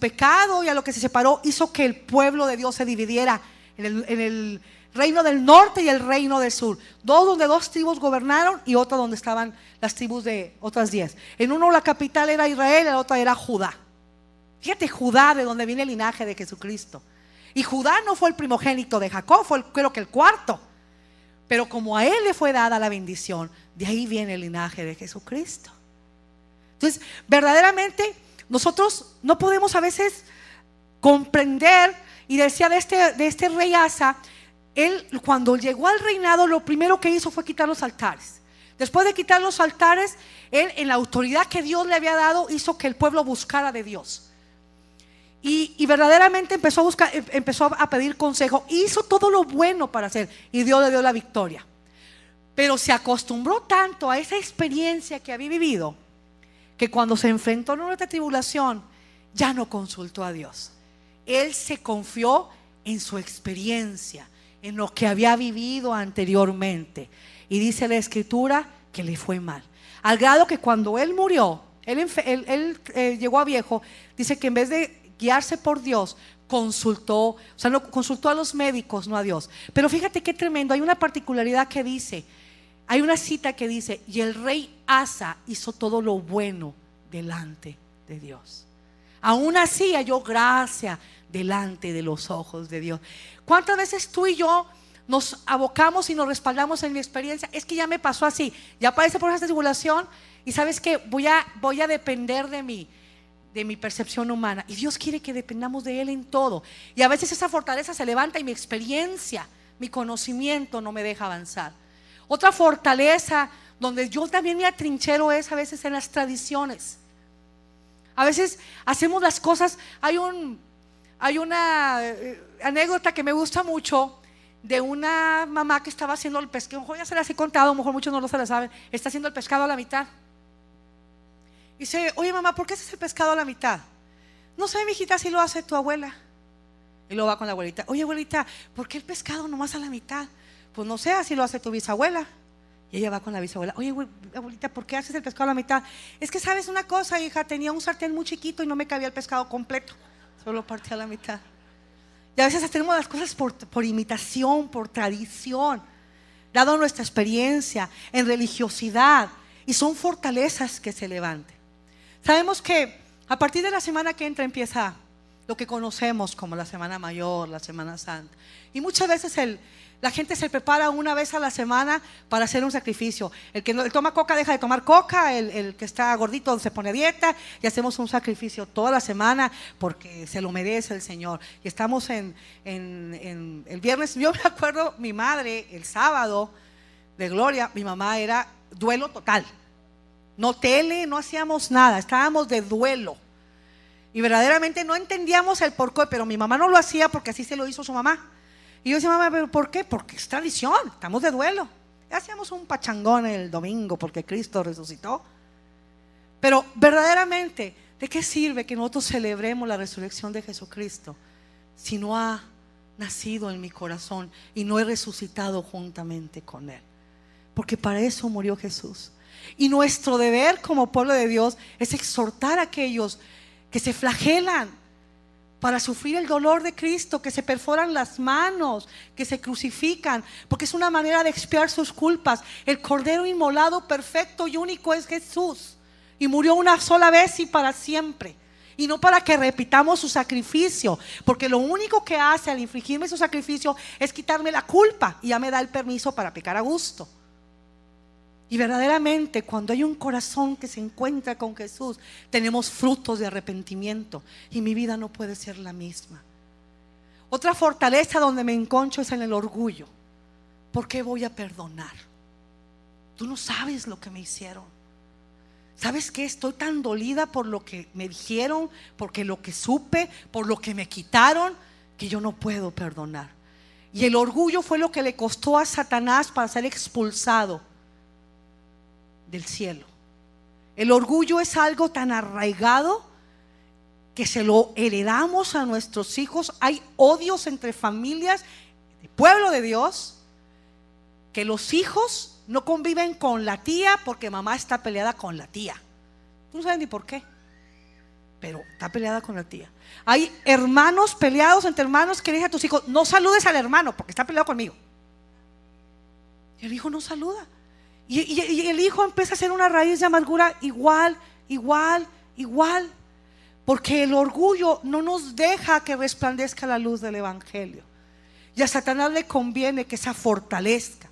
pecado y a lo que se separó, hizo que el pueblo de Dios se dividiera en el reino del norte y el reino del sur. Donde dos tribus gobernaron y otro donde estaban las tribus de otras 10. En uno la capital era Israel, en la otra era Judá. Fíjate, Judá, de donde viene el linaje de Jesucristo. Y Judá no fue el primogénito de Jacob, fue creo que el cuarto. Pero como a él le fue dada la bendición, de ahí viene el linaje de Jesucristo. Entonces, verdaderamente nosotros no podemos a veces comprender. Y decía de este rey Asa, él cuando llegó al reinado, lo primero que hizo fue quitar los altares. Después de quitar los altares, él, en la autoridad que Dios le había dado, hizo que el pueblo buscara de Dios. Y verdaderamente empezó a buscar, empezó a pedir consejo. Hizo todo lo bueno para hacer, y Dios le dio la victoria. Pero se acostumbró tanto a esa experiencia que había vivido, que cuando se enfrentó a una tribulación, ya no consultó a Dios. Él se confió en su experiencia, en lo que había vivido anteriormente. Y dice la Escritura que le fue mal, al grado que cuando él murió, él llegó a viejo. Dice que en vez de guiarse por Dios, consultó, no consultó a los médicos, no a Dios. Pero fíjate qué tremendo. Hay una particularidad que dice, hay una cita que dice: y el rey Asa hizo todo lo bueno delante de Dios. Aún así halló gracia delante de los ojos de Dios. ¿Cuántas veces tú y yo nos abocamos y nos respaldamos en mi experiencia? Es que ya me pasó así, ya pasé por esa tribulación, y sabes que voy a depender de mi percepción humana. Y Dios quiere que dependamos de Él en todo. Y a veces esa fortaleza se levanta y mi experiencia, mi conocimiento no me deja avanzar. Otra fortaleza donde yo también me atrinchero es a veces en las tradiciones. A veces hacemos las cosas. Hay una anécdota que me gusta mucho de una mamá que estaba haciendo el pescado. A lo mejor ya se las he contado, a lo mejor muchos no se las saben. Está haciendo el pescado a la mitad. Dice: oye mamá, ¿por qué haces el pescado a la mitad? No sé, mijita, si lo hace tu abuela. Y luego va con la abuelita: oye abuelita, ¿por qué el pescado nomás a la mitad? Pues no sé, así lo hace tu bisabuela. Y ella va con la bisabuela: oye abuelita, ¿por qué haces el pescado a la mitad? Es que sabes una cosa, hija, tenía un sartén muy chiquito y no me cabía el pescado completo, solo partí a la mitad. Y a veces hacemos las cosas por imitación, por tradición, dado nuestra experiencia en religiosidad. Y son fortalezas que se levantan. Sabemos que a partir de la semana que entra empieza lo que conocemos como la Semana Mayor, la Semana Santa. Y muchas veces la gente se prepara una vez a la semana para hacer un sacrificio. El que toma coca deja de tomar coca, el que está gordito se pone a dieta, y hacemos un sacrificio toda la semana porque se lo merece el Señor. Y estamos en el viernes. Yo me acuerdo, mi madre, el sábado de Gloria, mi mamá era duelo total. No tele, no hacíamos nada, estábamos de duelo. Y verdaderamente no entendíamos el porqué, pero mi mamá no lo hacía porque así se lo hizo su mamá. Y yo decía: mamá, ¿pero por qué? Porque es tradición, estamos de duelo. Y hacíamos un pachangón el domingo porque Cristo resucitó. Pero verdaderamente, ¿de qué sirve que nosotros celebremos la resurrección de Jesucristo si no ha nacido en mi corazón y no he resucitado juntamente con Él? Porque para eso murió Jesús. Y nuestro deber como pueblo de Dios es exhortar a aquellos que se flagelan para sufrir el dolor de Cristo, que se perforan las manos, que se crucifican, porque es una manera de expiar sus culpas. El Cordero inmolado perfecto y único es Jesús, y murió una sola vez y para siempre, y no para que repitamos su sacrificio, porque lo único que hace al infligirme su sacrificio es quitarme la culpa, y ya me da el permiso para pecar a gusto. Y verdaderamente, cuando hay un corazón que se encuentra con Jesús, tenemos frutos de arrepentimiento, y mi vida no puede ser la misma. Otra fortaleza donde me enconcho es en el orgullo. ¿Por qué voy a perdonar? Tú no sabes lo que me hicieron. ¿Sabes qué? Estoy tan dolida por lo que me dijeron, porque lo que supe, por lo que me quitaron, que yo no puedo perdonar. Y el orgullo fue lo que le costó a Satanás para ser expulsado del cielo. El orgullo es algo tan arraigado que se lo heredamos a nuestros hijos. Hay odios entre familias del pueblo de Dios, que los hijos no conviven con la tía porque mamá está peleada con la tía. Tú no sabes ni por qué, pero está peleada con la tía. Hay hermanos peleados entre hermanos que le dicen a tus hijos: no saludes al hermano porque está peleado conmigo. Y el hijo no saluda. Y el hijo empieza a hacer una raíz de amargura igual, porque el orgullo no nos deja que resplandezca la luz del evangelio. Y a Satanás le conviene que se fortalezca.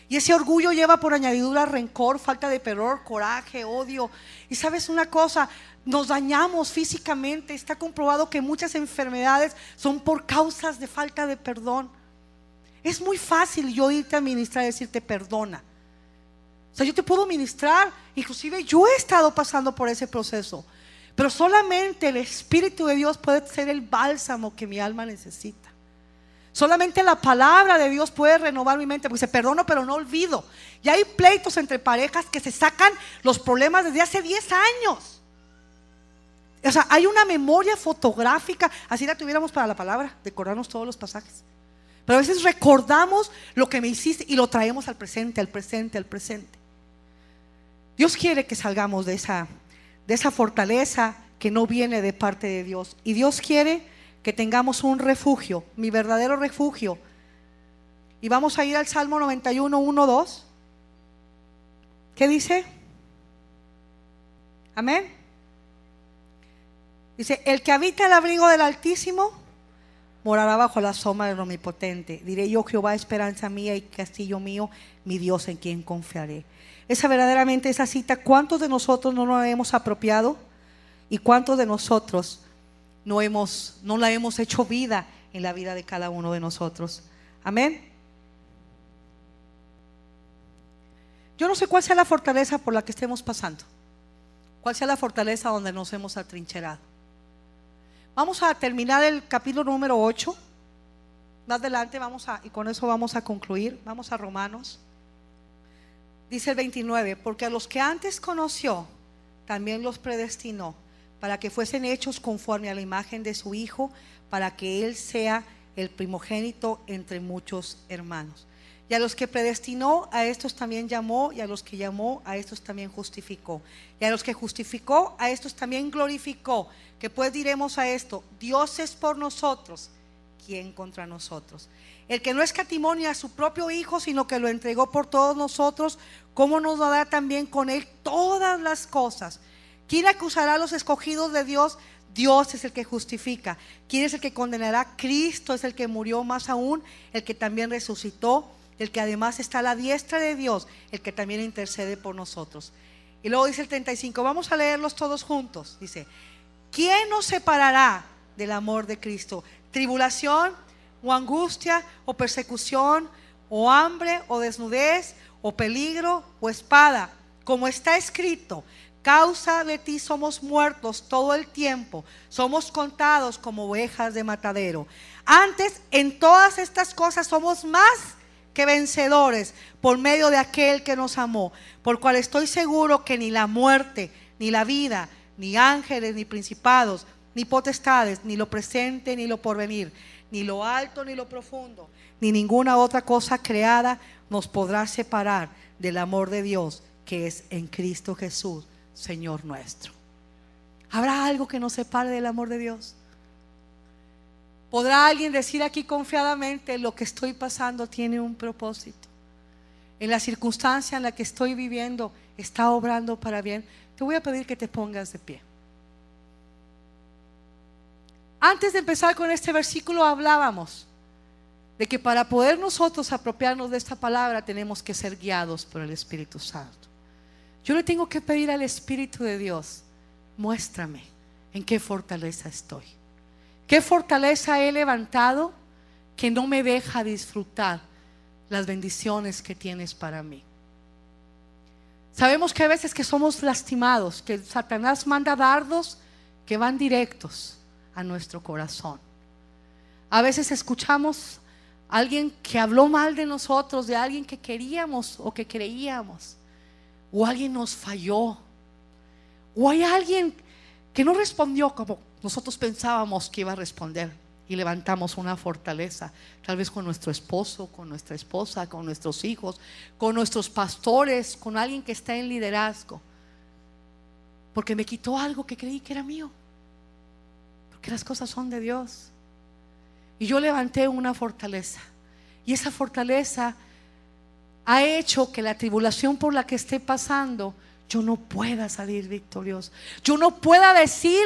Y ese orgullo lleva por añadidura rencor, falta de perdón, coraje, odio. Y sabes una cosa, nos dañamos físicamente. Está comprobado que muchas enfermedades son por causas de falta de perdón. Es muy fácil yo irte a ministrar y decirte perdona. O sea, yo te puedo ministrar, inclusive yo he estado pasando por ese proceso, pero solamente el Espíritu de Dios puede ser el bálsamo que mi alma necesita. Solamente la palabra de Dios puede renovar mi mente, porque se perdono pero no olvido. Y hay pleitos entre parejas que se sacan los problemas desde hace 10 años. O sea, hay una memoria fotográfica, así la tuviéramos para la palabra, decorarnos todos los pasajes. Pero a veces recordamos lo que me hiciste y lo traemos al presente, al presente, al presente. Dios quiere que salgamos de esa fortaleza que no viene de parte de Dios. Y Dios quiere que tengamos un refugio, mi verdadero refugio. Y vamos a ir al Salmo 91, 1, 2. ¿Qué dice? Amén. Dice: el que habita el abrigo del Altísimo morará bajo la sombra del Omnipotente. Diré yo: Jehová, esperanza mía y castillo mío, mi Dios en quien confiaré. Esa cita, ¿cuántos de nosotros no la hemos apropiado? ¿Y cuántos de nosotros no la hemos hecho vida en la vida de cada uno de nosotros? Amén. Yo no sé cuál sea la fortaleza por la que estemos pasando, cuál sea la fortaleza donde nos hemos atrincherado. Vamos a terminar el capítulo número 8. Más adelante y con eso vamos a concluir. Vamos a Romanos. Dice el 29: porque a los que antes conoció, también los predestinó, para que fuesen hechos conforme a la imagen de su Hijo, para que Él sea el primogénito entre muchos hermanos. Y a los que predestinó, a estos también llamó, y a los que llamó, a estos también justificó, y a los que justificó, a estos también glorificó. Que pues diremos a esto: Dios es por nosotros, ¿quién contra nosotros? El que no escatimó ni a su propio Hijo, sino que lo entregó por todos nosotros, ¿cómo nos dará también con Él todas las cosas? ¿Quién acusará a los escogidos de Dios? Dios es el que justifica. ¿Quién es el que condenará? Cristo es el que murió, más aún el que también resucitó, el que además está a la diestra de Dios, el que también intercede por nosotros. Y luego dice el 35, vamos a leerlos todos juntos. Dice: ¿quién nos separará del amor de Cristo? ¿Tribulación, o angustia, o persecución, o hambre, o desnudez, o peligro, o espada? Como está escrito: causa de ti somos muertos todo el tiempo, somos contados como ovejas de matadero. Antes, en todas estas cosas somos más que vencedores por medio de aquel que nos amó, por cual estoy seguro que ni la muerte, ni la vida, ni ángeles, ni principados, ni potestades, ni lo presente, ni lo porvenir, ni lo alto, ni lo profundo, ni ninguna otra cosa creada nos podrá separar del amor de Dios que es en Cristo Jesús, Señor nuestro. ¿Habrá algo que nos separe del amor de Dios? ¿Podrá alguien decir aquí confiadamente: lo que estoy pasando tiene un propósito? En la circunstancia en la que estoy viviendo está obrando para bien. Te voy a pedir que te pongas de pie. Antes de empezar con este versículo hablábamos de que para poder nosotros apropiarnos de esta palabra tenemos que ser guiados por el Espíritu Santo. Yo le tengo que pedir al Espíritu de Dios: muéstrame en qué fortaleza estoy, qué fortaleza he levantado que no me deja disfrutar las bendiciones que tienes para mí. Sabemos que a veces que somos lastimados, que Satanás manda dardos que van directos a nuestro corazón. A veces escuchamos a alguien que habló mal de nosotros, de alguien que queríamos o que creíamos, o alguien nos falló, o hay alguien que no respondió como nosotros pensábamos que iba a responder, y levantamos una fortaleza, tal vez con nuestro esposo, con nuestra esposa, con nuestros hijos, con nuestros pastores, con alguien que está en liderazgo, porque me quitó algo que creí que era mío, porque las cosas son de Dios. Y yo levanté una fortaleza, y esa fortaleza ha hecho que la tribulación por la que esté pasando, yo no pueda salir victorioso. Yo no pueda decir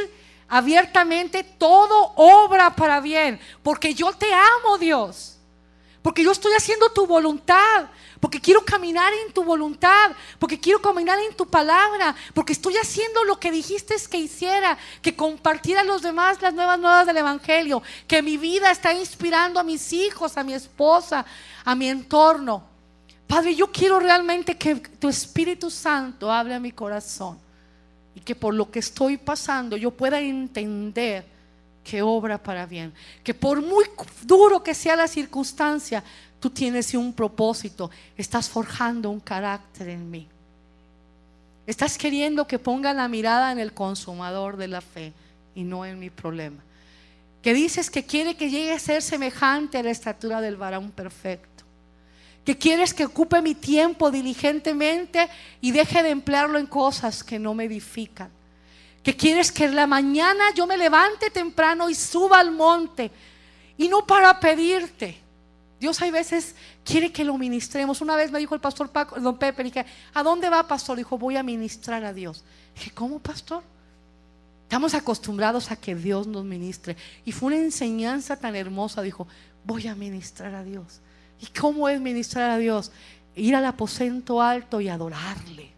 abiertamente: todo obra para bien, porque yo te amo, Dios, porque yo estoy haciendo tu voluntad, porque quiero caminar en tu voluntad, porque quiero caminar en tu palabra, porque estoy haciendo lo que dijiste que hiciera, que compartiera a los demás las nuevas del evangelio, que mi vida está inspirando a mis hijos, a mi esposa, a mi entorno. Padre, yo quiero realmente que tu Espíritu Santo hable a mi corazón, y que por lo que estoy pasando yo pueda entender que obra para bien, que por muy duro que sea la circunstancia, tú tienes un propósito, estás forjando un carácter en mí, estás queriendo que ponga la mirada en el consumador de la fe y no en mi problema, que dices que quiere que llegue a ser semejante a la estatura del varón perfecto, que quieres que ocupe mi tiempo diligentemente y deje de emplearlo en cosas que no me edifican, que quieres que en la mañana yo me levante temprano y suba al monte, y no para pedirte. Dios hay veces quiere que lo ministremos. Una vez me dijo el pastor Paco, don Pepe, dije: ¿a dónde va, pastor? Dijo: voy a ministrar a Dios. Dije: ¿cómo, pastor? Estamos acostumbrados a que Dios nos ministre, y fue una enseñanza tan hermosa. Dijo: voy a ministrar a Dios. ¿Y cómo es ministrar a Dios? Ir al aposento alto y adorarle,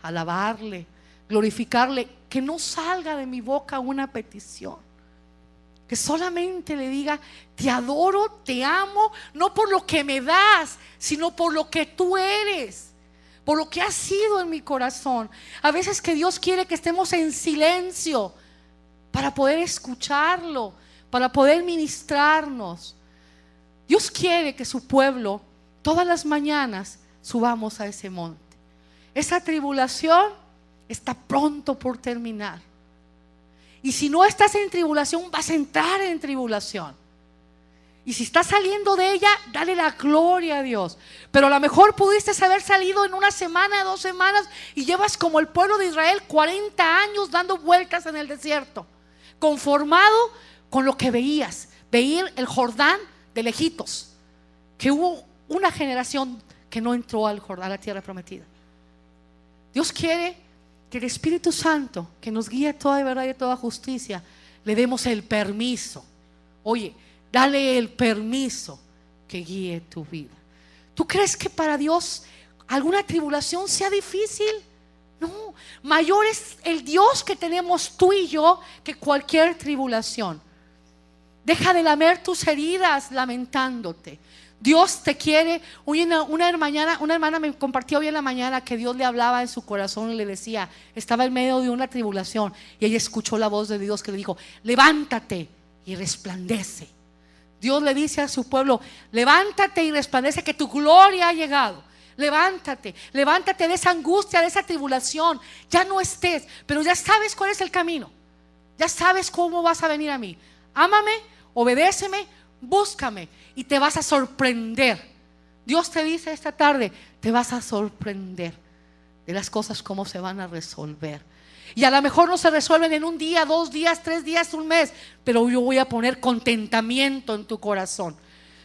alabarle, glorificarle, que no salga de mi boca una petición, que solamente le diga: te adoro, te amo, no por lo que me das, sino por lo que tú eres, por lo que has sido en mi corazón. A veces que Dios quiere que estemos en silencio para poder escucharlo, para poder ministrarnos. Dios quiere que su pueblo todas las mañanas subamos a ese monte. Esa tribulación está pronto por terminar, y si no estás en tribulación, vas a entrar en tribulación, y si estás saliendo de ella, dale la gloria a Dios. Pero a lo mejor pudiste haber salido en una semana, 2 semanas, y llevas como el pueblo de Israel 40 años dando vueltas en el desierto, conformado con lo que veías el Jordán de lejitos, que hubo una generación que no entró al Jordán, a la tierra prometida. Dios quiere que el Espíritu Santo, que nos guía toda verdad y toda justicia, le demos el permiso. Oye, dale el permiso que guíe tu vida. ¿Tú crees que para Dios alguna tribulación sea difícil? No, mayor es el Dios que tenemos tú y yo que cualquier tribulación. Deja de lamer tus heridas lamentándote. Dios te quiere. Una hermana me compartió hoy en la mañana que Dios le hablaba en su corazón y le decía, estaba en medio de una tribulación, y ella escuchó la voz de Dios que le dijo: levántate y resplandece. Dios le dice a su pueblo: levántate y resplandece, que tu gloria ha llegado. Levántate de esa angustia, de esa tribulación. Ya no estés, pero ya sabes cuál es el camino. Ya sabes cómo vas a venir a mí. Ámame, obedéceme, búscame, y te vas a sorprender. Dios te dice esta tarde: te vas a sorprender de las cosas, cómo se van a resolver. Y a lo mejor no se resuelven en un día, 2 días, 3 días, un mes, pero yo voy a poner contentamiento en tu corazón.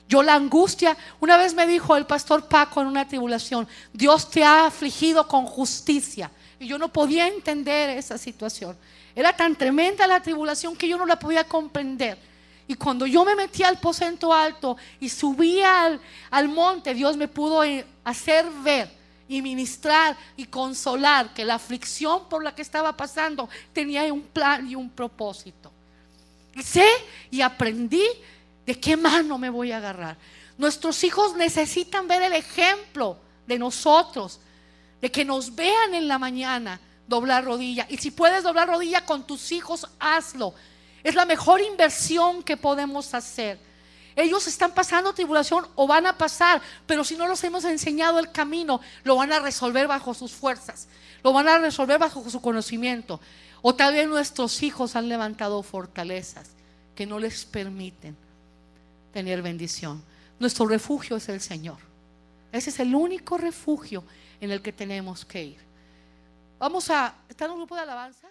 Yo la angustia, una vez me dijo el pastor Paco en una tribulación, Dios te ha afligido con justicia. Y yo no podía entender esa situación. Era tan tremenda la tribulación que yo no la podía comprender. Y cuando yo me metí al aposento alto y subí al monte, Dios me pudo hacer ver y ministrar y consolar que la aflicción por la que estaba pasando tenía un plan y un propósito. Y sé y aprendí de qué mano me voy a agarrar. Nuestros hijos necesitan ver el ejemplo de nosotros, de que nos vean en la mañana doblar rodilla. Y si puedes doblar rodilla con tus hijos, hazlo. Es la mejor inversión que podemos hacer. Ellos están pasando tribulación o van a pasar, pero si no los hemos enseñado el camino, lo van a resolver bajo sus fuerzas, lo van a resolver bajo su conocimiento. O tal vez nuestros hijos han levantado fortalezas que no les permiten tener bendición. Nuestro refugio es el Señor. Ese es el único refugio en el que tenemos que ir. Vamos a estar en un grupo de alabanza.